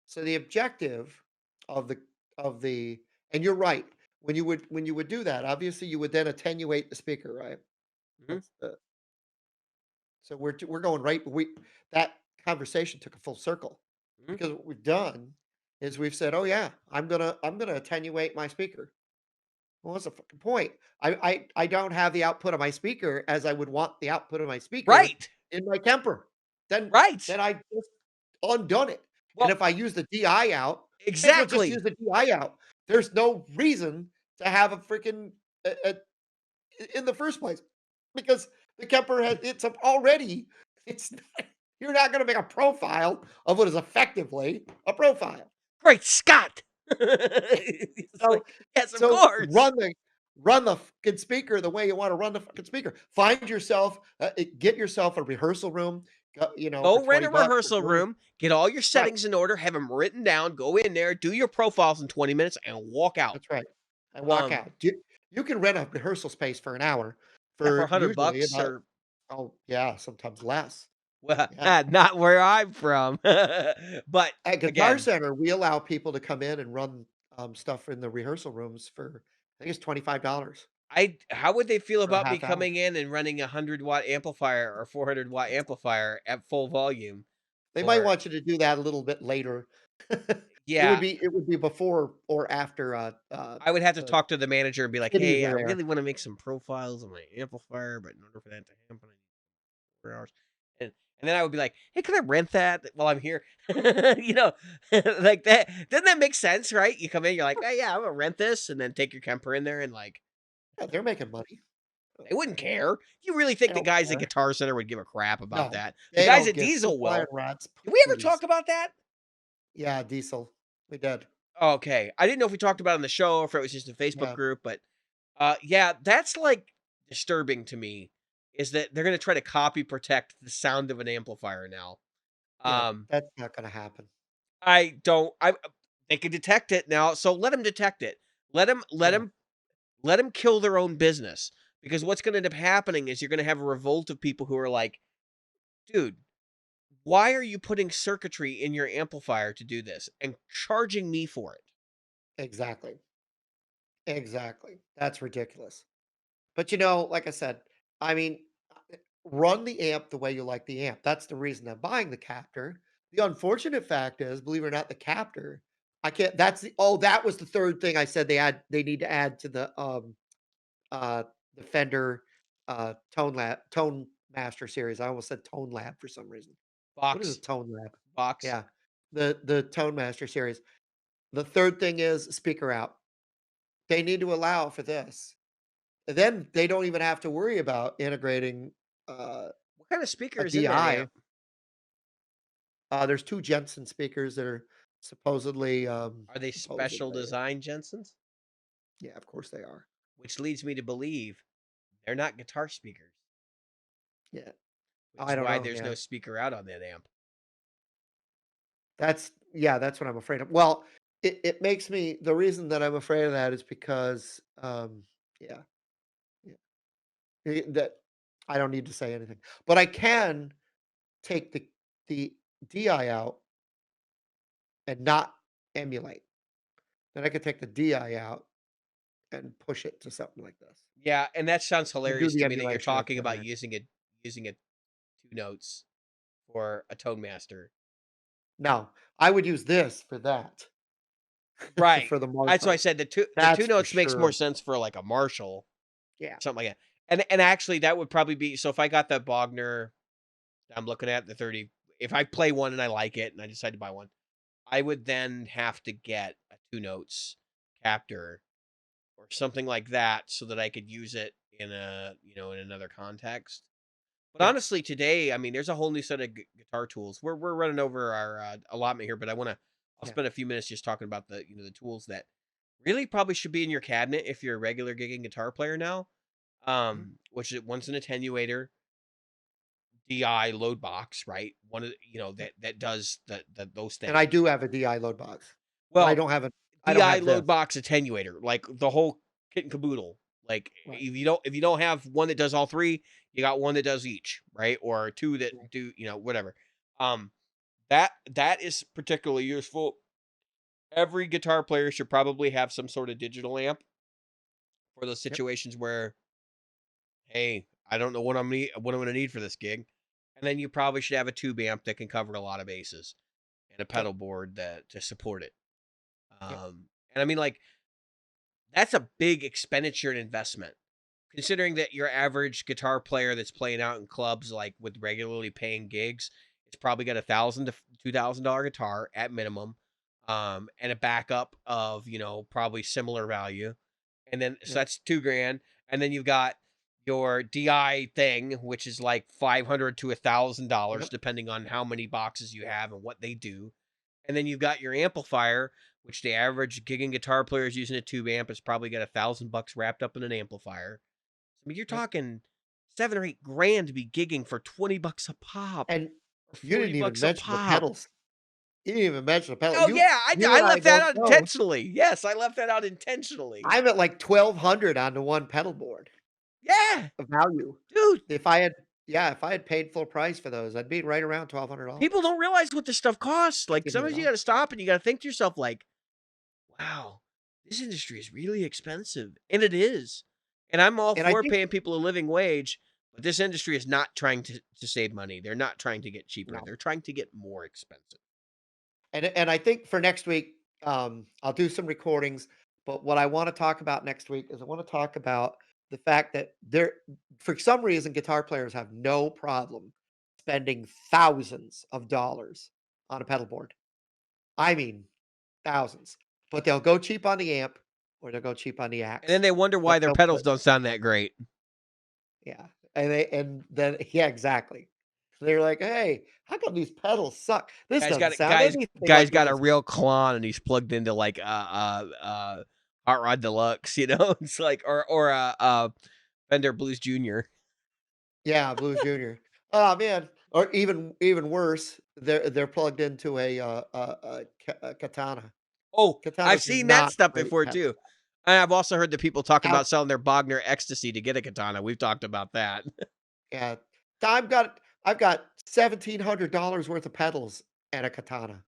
So the objective of the and you're right. When you would do that, obviously you would then attenuate the speaker, right? Mhm, That's the so we're going right we that conversation took a full circle mhm. because what we've done is we've said, "Oh yeah, I'm gonna attenuate my speaker." Well, what's the fucking point? I don't have the output of my speaker as I would want the output of my speaker Right. in my Kemper. Then Right. then I just undone it. And Well, if I use the DI out, may as well just use exactly. the DI out. There's no reason to have a freaking in the first place because the Kemper has already it's you're not going to make a profile of what is effectively a profile. Great Scott! It's So like, yes, of so course. run the fucking speaker the way you wanna run the fucking speaker. Find yourself, get yourself a rehearsal room, for Go rent 20 a bucks or rehearsal 30 room, get all your right, settings in order, have them written down, go in there, do your profiles in 20 minutes, and walk out. that's right, and walk Um, out. You can rent a rehearsal space for an hour yeah, for for usually $100 about or oh, yeah, sometimes less. well, Yeah. not where I'm from. But At Guitar again, Center, we allow people to come in and run, stuff in the rehearsal rooms for I think it's $25 I how would they feel for a about me half hour. coming in and running a 100-watt amplifier or 400-watt amplifier at full volume They might for want you to do that a little bit later. yeah, It would be before or after, I would have to the talk to the manager and be like, kiddies "Hey, are I there. really wanna make some profiles of my amplifier, but in order for that to happen, I need 4 hours." And then I would be like, "Hey, can I rent that while I'm here?" You know, like that. Doesn't that make sense, right? You come in, you're like, "Hey, yeah, I'm gonna rent this," and then take your Kemper in there and like, Yeah, they're making money. they wouldn't care. You really think They the don't guys at care. Guitar Center would give a crap about No, that? The they guys don't at give 2 Diesel flying will. rats Did we ever poopies. talk about that? Yeah, diesel. We did. Okay. I didn't know if we talked about it on the show or if it was just a Facebook Yeah, group, but yeah, that's like disturbing to me is that they're going to try to copy protect the sound of an amplifier now. yeah, Um that's not gonna happen. I don't I they can detect it now, so let them detect it. Yeah, Let them kill their own business because what's going to end up happening is you're going to have a revolt of people who are like, "Dude, why are you putting circuitry in your amplifier to do this and charging me for it?" exactly, exactly. That's ridiculous. But, like I said, I mean, run the amp the way you like the amp. That's the reason I'm buying the captor. The unfortunate fact is, believe it or not, the captor, I can't that was the 3rd thing I said they need to add to uh, the Fender, Tone Master series. I almost said Tone Lab for some reason. What is a Box, Tone Lab? box. Yeah, the Tone Master series. The 3rd thing is speaker out. They need to allow for this. Then they don't even have to worry about integrating, uh, What kind of speaker a is in that DI. amp? There's 2 Jensen speakers that are supposedly, Are they special design Jensens? yeah, of course they are. Which leads me to believe they're not guitar speakers, Yeah. which I is don't why know, there's yeah. no speaker out on that amp. That's what I'm afraid of. Well, it makes me the reason that I'm afraid of that is because, yeah, yeah, that I don't need to say anything. But I can take the DI out and not emulate. Then I could take the DI out and push it to something like this Yeah, and that sounds and do hilarious the to me that you're emulation at talking the other about end. using it 2 notes for a Tonemaster. No, I would use this for that, Right. for the That's why I Marshall. said the 2 That's for notes makes sure. more sense for, like, a Marshall, Yeah, something like that. And actually, that would probably be so if I got the Bogner I'm looking at, the 30 if I play one and I like it and I decide to buy one, I would then have to get a 2 notes captor or something like that so that I could use it in a in another context. But Yeah. honestly, today, I mean, there's a whole new set of guitar tools. We're running over our allotment here, but I'll Yeah. spend a few minutes just talking about the the tools that really probably should be in your cabinet if you're a regular gigging guitar player now. Mhm. Which is one's an attenuator, DI load box, right? One of Yep. that does those And I things. do have a DI load box, but Well, I don't DI have this. load box attenuator, like the whole kit and caboodle. Like Right. if you don't have one that does all three, you got one that does each, right? Or two that Right. do, whatever. Um that is particularly useful. Every guitar player should probably have some sort of digital amp for those Yep. situations where, hey, I don't know what I'm gonna need for this gig. And then you probably should have a tube amp that can cover a lot of bases and a Yep. pedal board that to support it. Yep. And I mean, like, that's a big expenditure and investment. Considering that your average guitar player that's playing out in clubs, like with regularly paying gigs, it's probably got $1,000 to $2,000 guitar at minimum, and a backup of probably similar value, and then so Yep. that's 2 grand, and then you've got your DI thing, which is like $500 to $1,000 Yep. depending on how many boxes you have and what they do, and then you've got your amplifier, which the average gigging guitar player is using a tube amp. It's probably got $1,000 wrapped up in an amplifier. I mean, you're Yep. talking 7 or 8 grand to be gigging for $20 a pop And or you forty didn't even bucks a mention the pop. pedals. You didn't even mention the pedal. Oh yeah, You I and I left that both out know intentionally. Yes, I left that out intentionally. I'm at like 1,200 on the one pedal board Yeah, of value. dude. If I had yeah, if I had paid full price for those, I'd be right around People $1,200. don't realize what this stuff costs. Like sometimes you got $1,500. to stop and you got to think to yourself, like, wow, this industry is really expensive, and it is. And I'm all And I for think paying people a living wage, but this industry is not trying to save money. They're not trying to get cheaper. no. They're trying to get more expensive. And I think for next week, I'll do some recordings, but what I wanna talk about next week is I wanna talk about the fact that for some reason, guitar players have no problem spending thousands of dollars on a pedal board. I mean, thousands. But they'll go cheap on the amp or they'll go cheap on the And then axe, they wonder but why their they'll pedals put don't sound that great. yeah, and then yeah, exactly. They're like, "Hey, how come these pedals suck? This Guy's doesn't got a sound anything guy's like got a yours." real Klon and he's plugged into like Hot Rod Deluxe, you know? It's like or a Fender Blues Junior. Yeah, Blues Junior. Oh, man. Or even worse, they're plugged into a Katana. Oh, I've Katanas are seen that not stuff great before pedals. too. And I've also heard that people talk Now about selling their Bogner Ecstasy to get a katana. We've talked about that. yeah, I've got $1,700 worth of pedals and a Katana.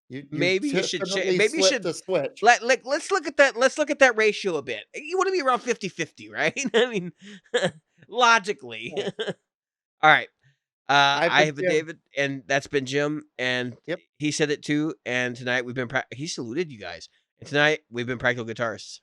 You Maybe you should definitely maybe you slipped should a switch. let's look at that ratio a bit. You want to be around 50-50, right? I mean, logically. Right. All right. I've I been have been Jim. David, and that's been Jim, and Yep. he said it too. And tonight we've been he saluted you guys, and tonight we've been practical guitarists.